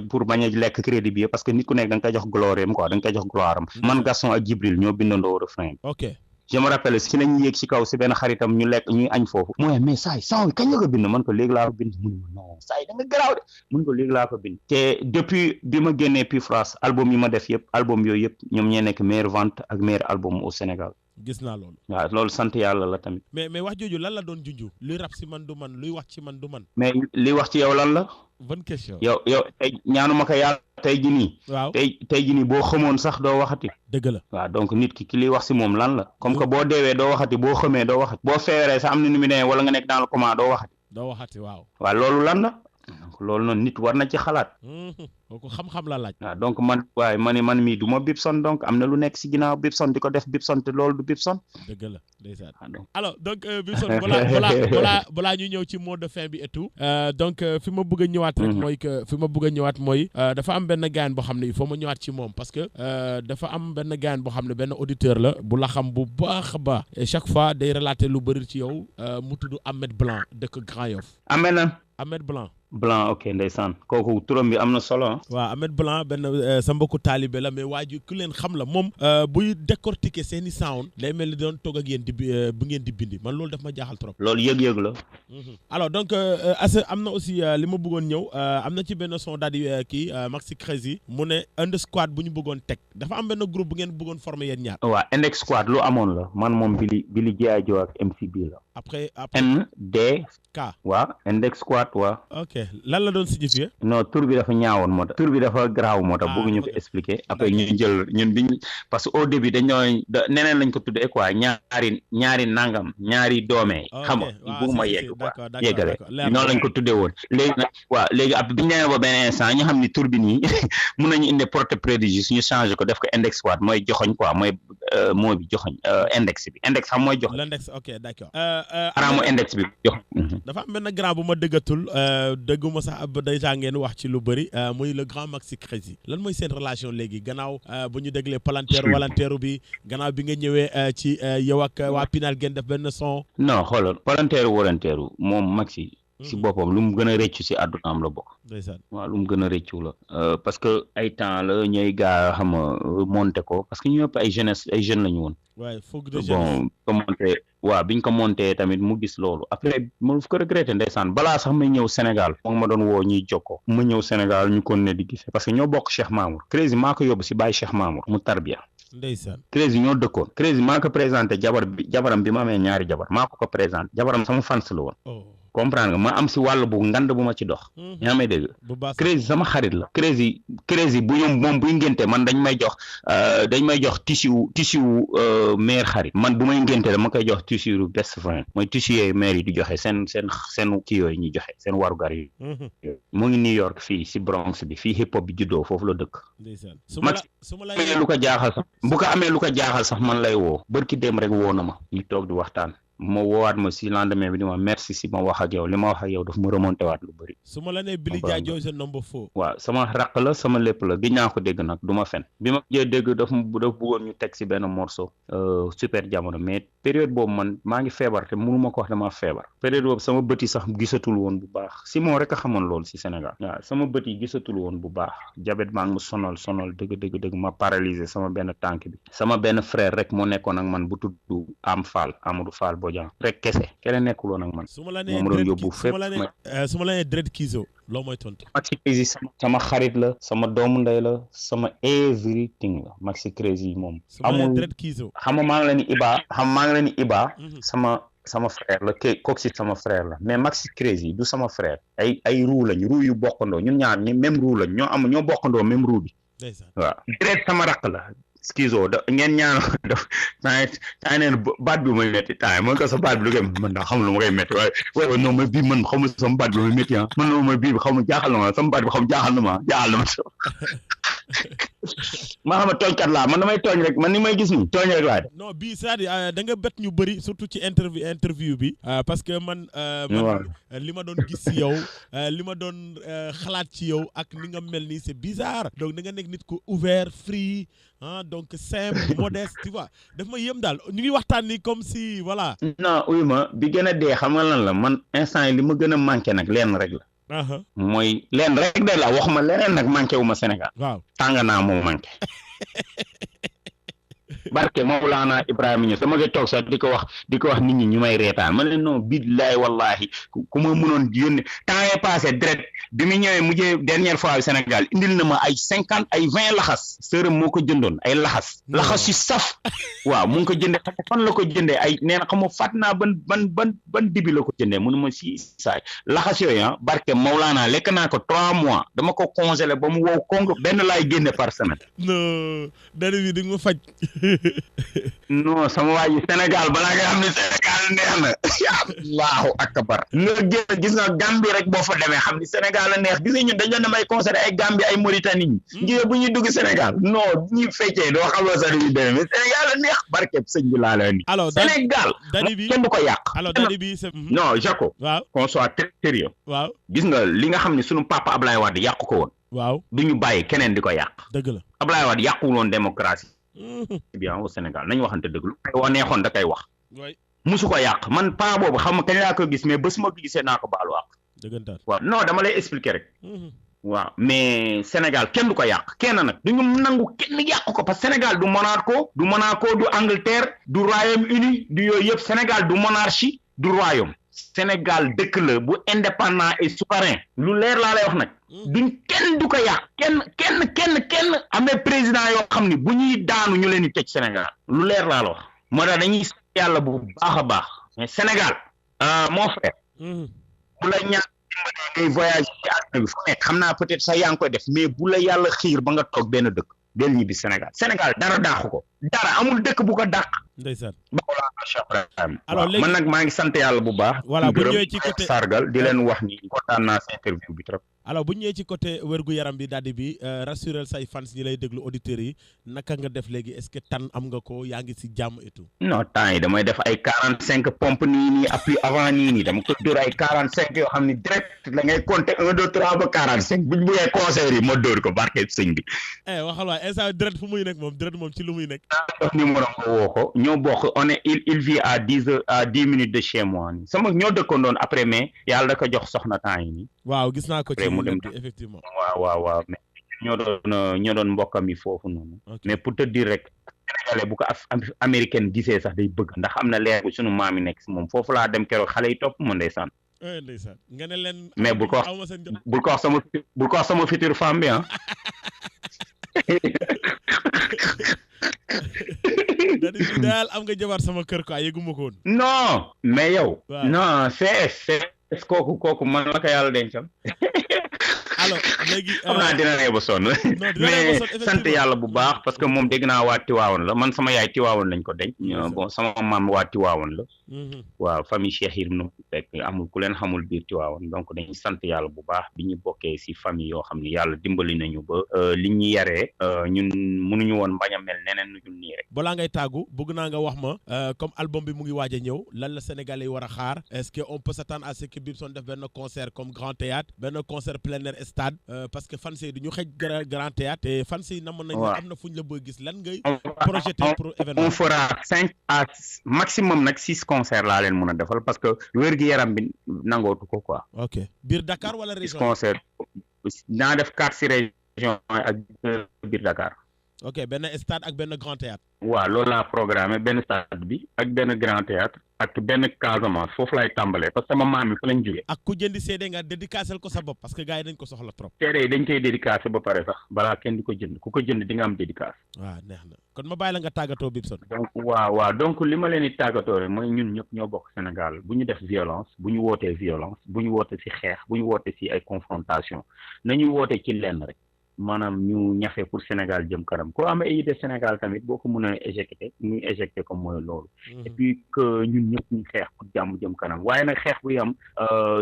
pour bañ a lekk crédit bi parce que nit ku nekk da nga koy jox gloire am quoi da nga koy jox gloire am. man Gaston ak Djibril ñoo bindandoo refrain bi. ok. je me rappelle si lañ yéeg si kaw si benn xaritam ñu lekk ñuy añ foofu mooy mais saay son kañ la ko bind man ko léegi laa ko bind mun ma non saay da nga garaaw de mun ko léegi laa ko bind te depuis bi ma génnee Pifras album yi ma def yëpp album yooyu yëpp ñoom ñee nekk meilleure vente ak meilleur album au Sénégal. gis naa loolu. waaw loolu sant yàlla la tamit. mais wax jooju lan la doon junju luy rap si man du man luy wax ci man du man. mais li wax ci yow lan la. bonne question. yow tey ñaanuma ko yàlla tey ji nii. waaw tey ji nii boo xamoon sax doo waxati. dëgg la. waaw donc nit ki liy wax si moom lan la. comme que boo deewee doo waxati boo xamee doo waxati. boo feebaree sax am na nu mu demee wala nga nekk dans le coma doo waxati. doo waxati waaw. waaw loolu lan la. donc loolu noonu nit war na ci xalaat. kooku xam-xam la laaj. waaw donc man mii du ma Bibson donc am na lu nekk si ginnaaw Bibson di ko def Bibson te loolu du Bibson. dëgg la ndeysaan. alors donc Bibson balaa ñu ñëw ci mot de fin bi et tout. donc fi ma bëgg a ñëwaat rek mooy dafa am benn gaayan boo xam ne il faut ma ñëwaat ci moom parce que dafa am benn gaayan boo xam ne benn auditeur la bu la xam bu baax a baax et chaque fois day relater lu bëri ci yow mu tudd Ahmed Blanc dëkk Grand Yoff. Ahmed Blanc ok ndeysaan kooku turam bi am na solo. waaw Ahmed Blanc benn sa mbokku taalibe la mais waa ji ku leen xam la moom buy décortiquer seeni sound day mel ni doon toog ak yéen bu ngeen di bindi man loolu daf ma jaaxal trop. loolu yëg-yëg la. alors donc am na aussi li ma bëggoon ñëw am na ci benn son daal di kii Maxi Crazy mu ne Inde Squad bu ñu bëggoon teg dafa am benn groupe bu ngeen bëggoon former yéen ñaar. waaw Index Squad lu amoon la man moom Billy Diadio ak MCB la. après NDK. waaw Index Squad waaw. ok lan la doon signifier. non tur bi dafa ñaawoon moo tax. tur bi dafa garaaw moo tax bëgguñu ko expliquer. après ñu jël ñun biñ parce que au début dañoo neneen lañ ko tuddee quoi ñaari nangam ñaari doomee. xam nga bëgguma yegg quoi yeggale noonu lañ ko tuddee woon. léegi nag waaw léegi après biñ demee ba benn instant ñu xam ni tur bi nii mun nañu indi porte préjudice ñu changé ko def ko Index Squad mooy joxoñ quoi mooy moo bi joxoñ index bi index xam mooy joxoñ. l'index ok d'accord. araamu index bi joxoñ. dafa am benn grand bu ma dëggatul dëgguma sax déjà ngeen wax ci lu bëri muy le grand Maxi Crazy lan mooy seen relation léegi gannaaw bu ñu déglee palanteeru walanteeru bi gannaaw bi nga ñëwee ci yow ak waa Pinal ngeen def benn son. non xoolal palanteeru walanteeru moom Maxi si boppam lu mu gën a rëccu si àddunaam la bokk. ndeysaan waaw lu mu gën a rëccu la parce que ay temps la ñooy gaa xam nga monté ko parce que ñu ñëpp ay jeunes la ñu woon. waaye fougue de jeunesse bon ko monté waaw biñ ko monté tamit mu gis loolu après mu ko regretté ndeysaan balaa sax may ñëw Sénégal moom ma doon woo ñuy jokkoo ma ñëw Sénégal ñu kon ne di gisee parce que ñoo bokk Cheikh Mamour Crazy maa ko yóbbu si Baye Cheikh Mamour mu tarbiya. ndeysaan Crazy ñoo dëkkoon Crazy maa ko présenté jabaram bi ma amee ñaari jabar maa ko présenté jabaram sama fans la woon. comprendre nga ma am si wàll bu ngand bu ma ci dox. yaa may dégg. Crazy sama xarit la. Crazy bu ñoom moom buy ngénte man dañ may jox tissu mère xarit man bu may ngénte dama koy jox tissu best friend mooy tissu yooyu mère yi di joxe seen kii yooyu ñuy joxe seen warugar yi. mu ngi New York fii si Bronx bi fii hip hop bi juddoo foofu la dëkk. su ma la amee lu ko jaaxal sax bu ko amee lu ko jaaxal sax man lay woo bërki dem rek woo na ma ñu toog di waxtaan. ma woowaat ma si lendemain bi di ma merci si ma wax ak yow li ma wax ak yow daf ma remonté waat lu bëri. su ma la nee Billy Diadio sa number 4. waaw sama raq la sama lépp la gis naa ko dégg nag du ma fen bi ma jee dégg daf bëggoon ñu teg si benn morceau super jamono mais période boobu man maa ngi feebar te mënu ma ko wax dama feebar période boobu sama bët yi sax gisatul woon bu baax si moo rek a xamoon loolu si Sénégal waaw sama bët yi gisatul woon bu baax jabet maa ngi ma sonal dëgg ma paralysé sama benn tànk bi sama benn frère rek moo nekkoon ak man bu tudd Amadou Fall Bodian rek kese keneen nekkuloon ak man. su ma la nee Dread Kizo loo mooy tontu. Maxi Crazy sama xarit la sama doomu ndey la sama everything la Maxi Crazy moom. amul Dread Kizo. xam nga maa ngi leen di Iba. sama frère la kooku si sama frère la mais Maxi Crazy du sama frère ay ruu yu bokkandoo ñun ñaar ñi même ruu lañ ñoo bokkandoo même ruu bi. waaw Dread sama rakk la. skizo da ngeen ñaan daf tay neen baat bi may metti tay man ko sa baat bi lu koy man da xam lu ma koy metti waaye non mais bii man xamul sama baat bi may metti man non mais bii bi xamul jaaxal na ma sama baat bi xam jaaxal na ma ma xam tooñkat laa man damay tooñ rek man ni may gis ni tooñ rek laa non bii c'est-à-dire da nga bet ñu bëri surtout ci interview bi parce que man li ma doon gis ci yow li ma doon xalaat ci yow ak ni nga mel nii c'est bizarre donc da nga nekk nit ku ouvert free donc simple modeste tu vois daf ma yëm daal ñu ngi waxtaan ni comme si voilà. non uy ma bi gën a dee xam nga lan la man instant yi li ma gën a manqué nag lenn rek la. mooy lenn rek de la wax ma leneen nag manqué wu ma Sénégal. waaw tàng naa moo manqué. barke Mawlana Ibrahima Niass sama nga toog sax di ko wax nit ñi ñu may reetaan ma leen non billahi wallahi ku ma mënoon yónni temps est passé direct bi mu ñëwee mujjee dernière fois Sénégal indil na ma ay 50 ay 20 laxas sërëm moo ko jëndoon ay laxas yu saf waaw mu ngi ko jëndee xam fan la ko jëndee ay nee na xam nga fàtt naa ban dibi la ko jëndee mënu ma si saay laxas yooyu barke Mawlana lekk naa ko 3 mois dama ko congelé ba mu wow kong benn laay génne par semaine. non dara bi di nga ma faj. non sama waa ji Sénégal balaa nga xam ne Sénégal neex na Allahu akbar nga génn gis nga Gambie rek boo fa demee xam ni Sénégal la neex gis nga ñun dañ leen may conseillé ay Gambie ay Mauritanie ñi ngir bu ñuy dugg Sénégal non ñuy feccee doo xamoo sax ñu demee mais Sénégal la neex barke sëñ bi laa la ni Sénégal kenn du ko yàq non Jaco waaw qu'on soit très sérieux waaw gis nga li nga xam ne sunu papa Ablaye Wade yàq ko woon waaw du ñu bàyyi keneen di ko yàq dëgg la Ablaye Wade yàquwul woon démocratie bien au Sénégal nañu waxante dëgg lu koy neexoon da koy wax musu ko yàq man pa boobu xam nga kañ laa ko gis mais bés ma ko gisee naa ko baalu àq dëggantaan waaw non dama lay expliquer rek waaw mais Sénégal kenn du ko yàq kenn nag duñu nangu kenn yàq ko parce que Sénégal du Monaco du Angleterre du Royaume-Uni du yooyu yëpp Sénégal du monarchie du royaume Sénégal dëkk la bu indépendant et souverain lu leer laa lay wax nag duñ kenn du ko yàq kenn amee président yoo xam ni bu ñuy daanu ñu leen di tëj Sénégal lu leer laa la wax moo tax dañuy sant yàlla bu baax a baax mais Sénégal mon frère bu la ñaan ngay voyage ci àdduna bi fu nekk xam naa peut-être sax yaa ngi koy def mais bu la yàlla xiir ba nga toog benn dëkk del ñibbi Sénégal dara daaxu ko dara amul dëkk bu ko dàq ndeysaan alors léegi man nag maa ngi sant yàlla bu baax voilà bu ñëwee ci côté sargal di leen wax ni kontaan naa sa interview bi trop alors bu ñëwee ci côté wér-gu-yaram bi daldi bi rassurer say fans ñi lay déglu auditeurs yi naka nga def léegi est-ce que tan am nga ko yaa ngi si jàmm et tout non temps yi damay def ay 45 pompes nii appui avant nii dama ko dóor ay 45 yoo xam ni direct la ngay compter 1 2 3 ba 45 buñ buggee conseil yi ma dóor ko barke sëñ bi waxal waay instant direct fu muy nekk moom direct moom ci lu muy nekk numéro nga woo ko ñoo bokk on est il vit à 10 minutes de chez moi nii sama ñoo dëkkandoon après mais yàlla da ko jox soxna temps yi nii waaw gis naa ko ci mu dem effectivement waaw mais ñoo doon mbokkam yi foofu noonu mais pour te dire rek sénégalais bu ko américaine gisee sax day bëgg ndax am na leer bu sunu maam yi nekk si moom foofu laa dem keroog xale yi topp ma ndeysaan nga ne leen mais bul ko wax sama future femme bi daal am nga jabar sama kër quoi yëguma ko woon non mais yow non c'est kooku man la ko yàlla dencal alors léegi xam naa dina ne ba sonn mais sant yàlla bu baax parce que moom dégg naa waa Tiwaawoon la man sama yaay Tiwaawoon lañ ko denc bon sama maam waa Tiwaawoon la waaw famille Cheikh Yérim nu fekk amul ku leen xamul biir Tiwaawoon donc dañuy sant yàlla bu baax bi ñu bokkee si famille yoo xam ne yàlla dimbali nañu ba li ñu yaree ñun mënuñu woon bañ a mel neneen nu ñun nii rek balaa ngay tàggu bëgg naa nga wax ma comme album bi mu ngi waaj a ñëw lan la Sénégalais yi war a xaar est-ce que on peut s'attendre à ce que Bibson def benn concert comme Grand Théâtre benn concert plein air stade parce que fans yi du ñu xëj Grand Théâtre te fans yi namoon nañ am na fu ñu la bëgg gis lan ngay projeté pour événement on fera 5 à maximum nag 6 concerts laa leen mën a defal parce que wér-gi-yaram bi nangootu ko quoi ok biir Dakar wala région 6 concerts naa def 4 si région ak biir Dakar ok benn stade ak benn Grand Théâtre waaw loolu laa programmé benn stade bi ak benn Grand Théâtre ak benn Casamance foofu laay tàmbalee parce que sama maam yi fa lañ jógee ak ku jëndi CD nga dédicacé ko sa bopp parce que gars yi dañ ko soxla trop CD yi dañ koy dédicacé ba pare sax balaa kenn di ko jënd ku ko jënd di nga am dédicace waaw neex na kon ma bàyyi la nga tàggatoo Bibson donc waaw donc li ma leen di tàggatoo rek mooy ñun ñëpp ñoo bokk Sénégal bu ñu def violence bu ñu wootee violence bu ñu woote ci xeex bu ñu woote ci ay confrontation nañu woote ci lenn rek maanaam ñu ñafe pour Sénégal jëm kanam ku am ay idée Sénégal tamit boo ko mën a éjecté ñuy éjecté comme mooy loolu et puis que ñun ñëpp ñu xeex pour jàmm jëm kanam waaye nag xeex bu am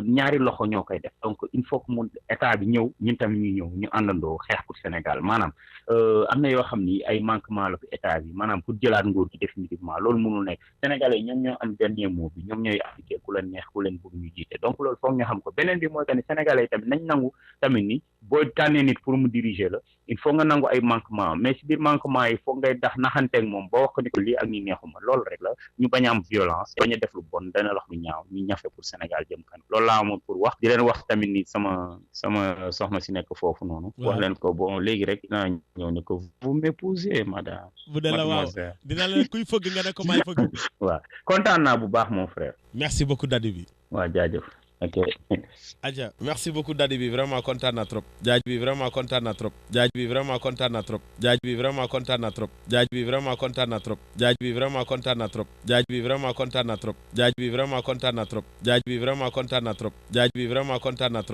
ñaari loxo ñoo koy def donc il faut que mu état bi ñëw ñun tamit ñu ñëw ñu àndandoo xeex pour Sénégal maanaam am na yoo xam ni ay manquement la fi état bi maanaam pour jëlaat nguur gi définitivement loolu mënul nekk Sénégalais yi ñoom ñoo am dernier mot bi ñoom ñooy appliqué ku leen neex ku leen bëgg ñu jiite donc loolu foog ñu xam ko beneen bi mooy que ni Sénégalais yi tamit nañ nangu tamit ni boo tànnee nit pour mu diriger la il faut nga nangu ay manquement mais si biir manquement yi foog ngay dax naxanteeg moom boo wax ko ni ko lii ak ñi neexuma loolu rek la ñu bañ a am violence bañ a def lu bon dana wax lu ñaaw ñu ñafe pour Sénégal jëm kanam loolu laa amoon pour wax di leen wax tamit ni sama soxna si nekk foofu noonu wax leen ko bon léegi rek dinaa ñëw ne ko vous m'épousez madame bu dee la waaw dina la kuy fëgg nga ne ko may fëgg waaw kontaan naa bu baax mon frère merci beaucoup Dadi bi waaw jaajëf ok Adja merci beaucoup Dadi bi vraiment kontaan naa trop jaaj bi vraiment kontaan naa trop jaaj bi vraiment kontaan naa trop jaaj bi vraiment kontaan naa trop jaaj bi vraiment kontaan naa trop jaaj bi vraiment kontaan naa trop jaaj bi vraiment kontaan naa trop jaaj bi vraiment kontaan naa trop jaaj bi vraiment kontaan naa trop jaaj bi vraiment kontaan naa trop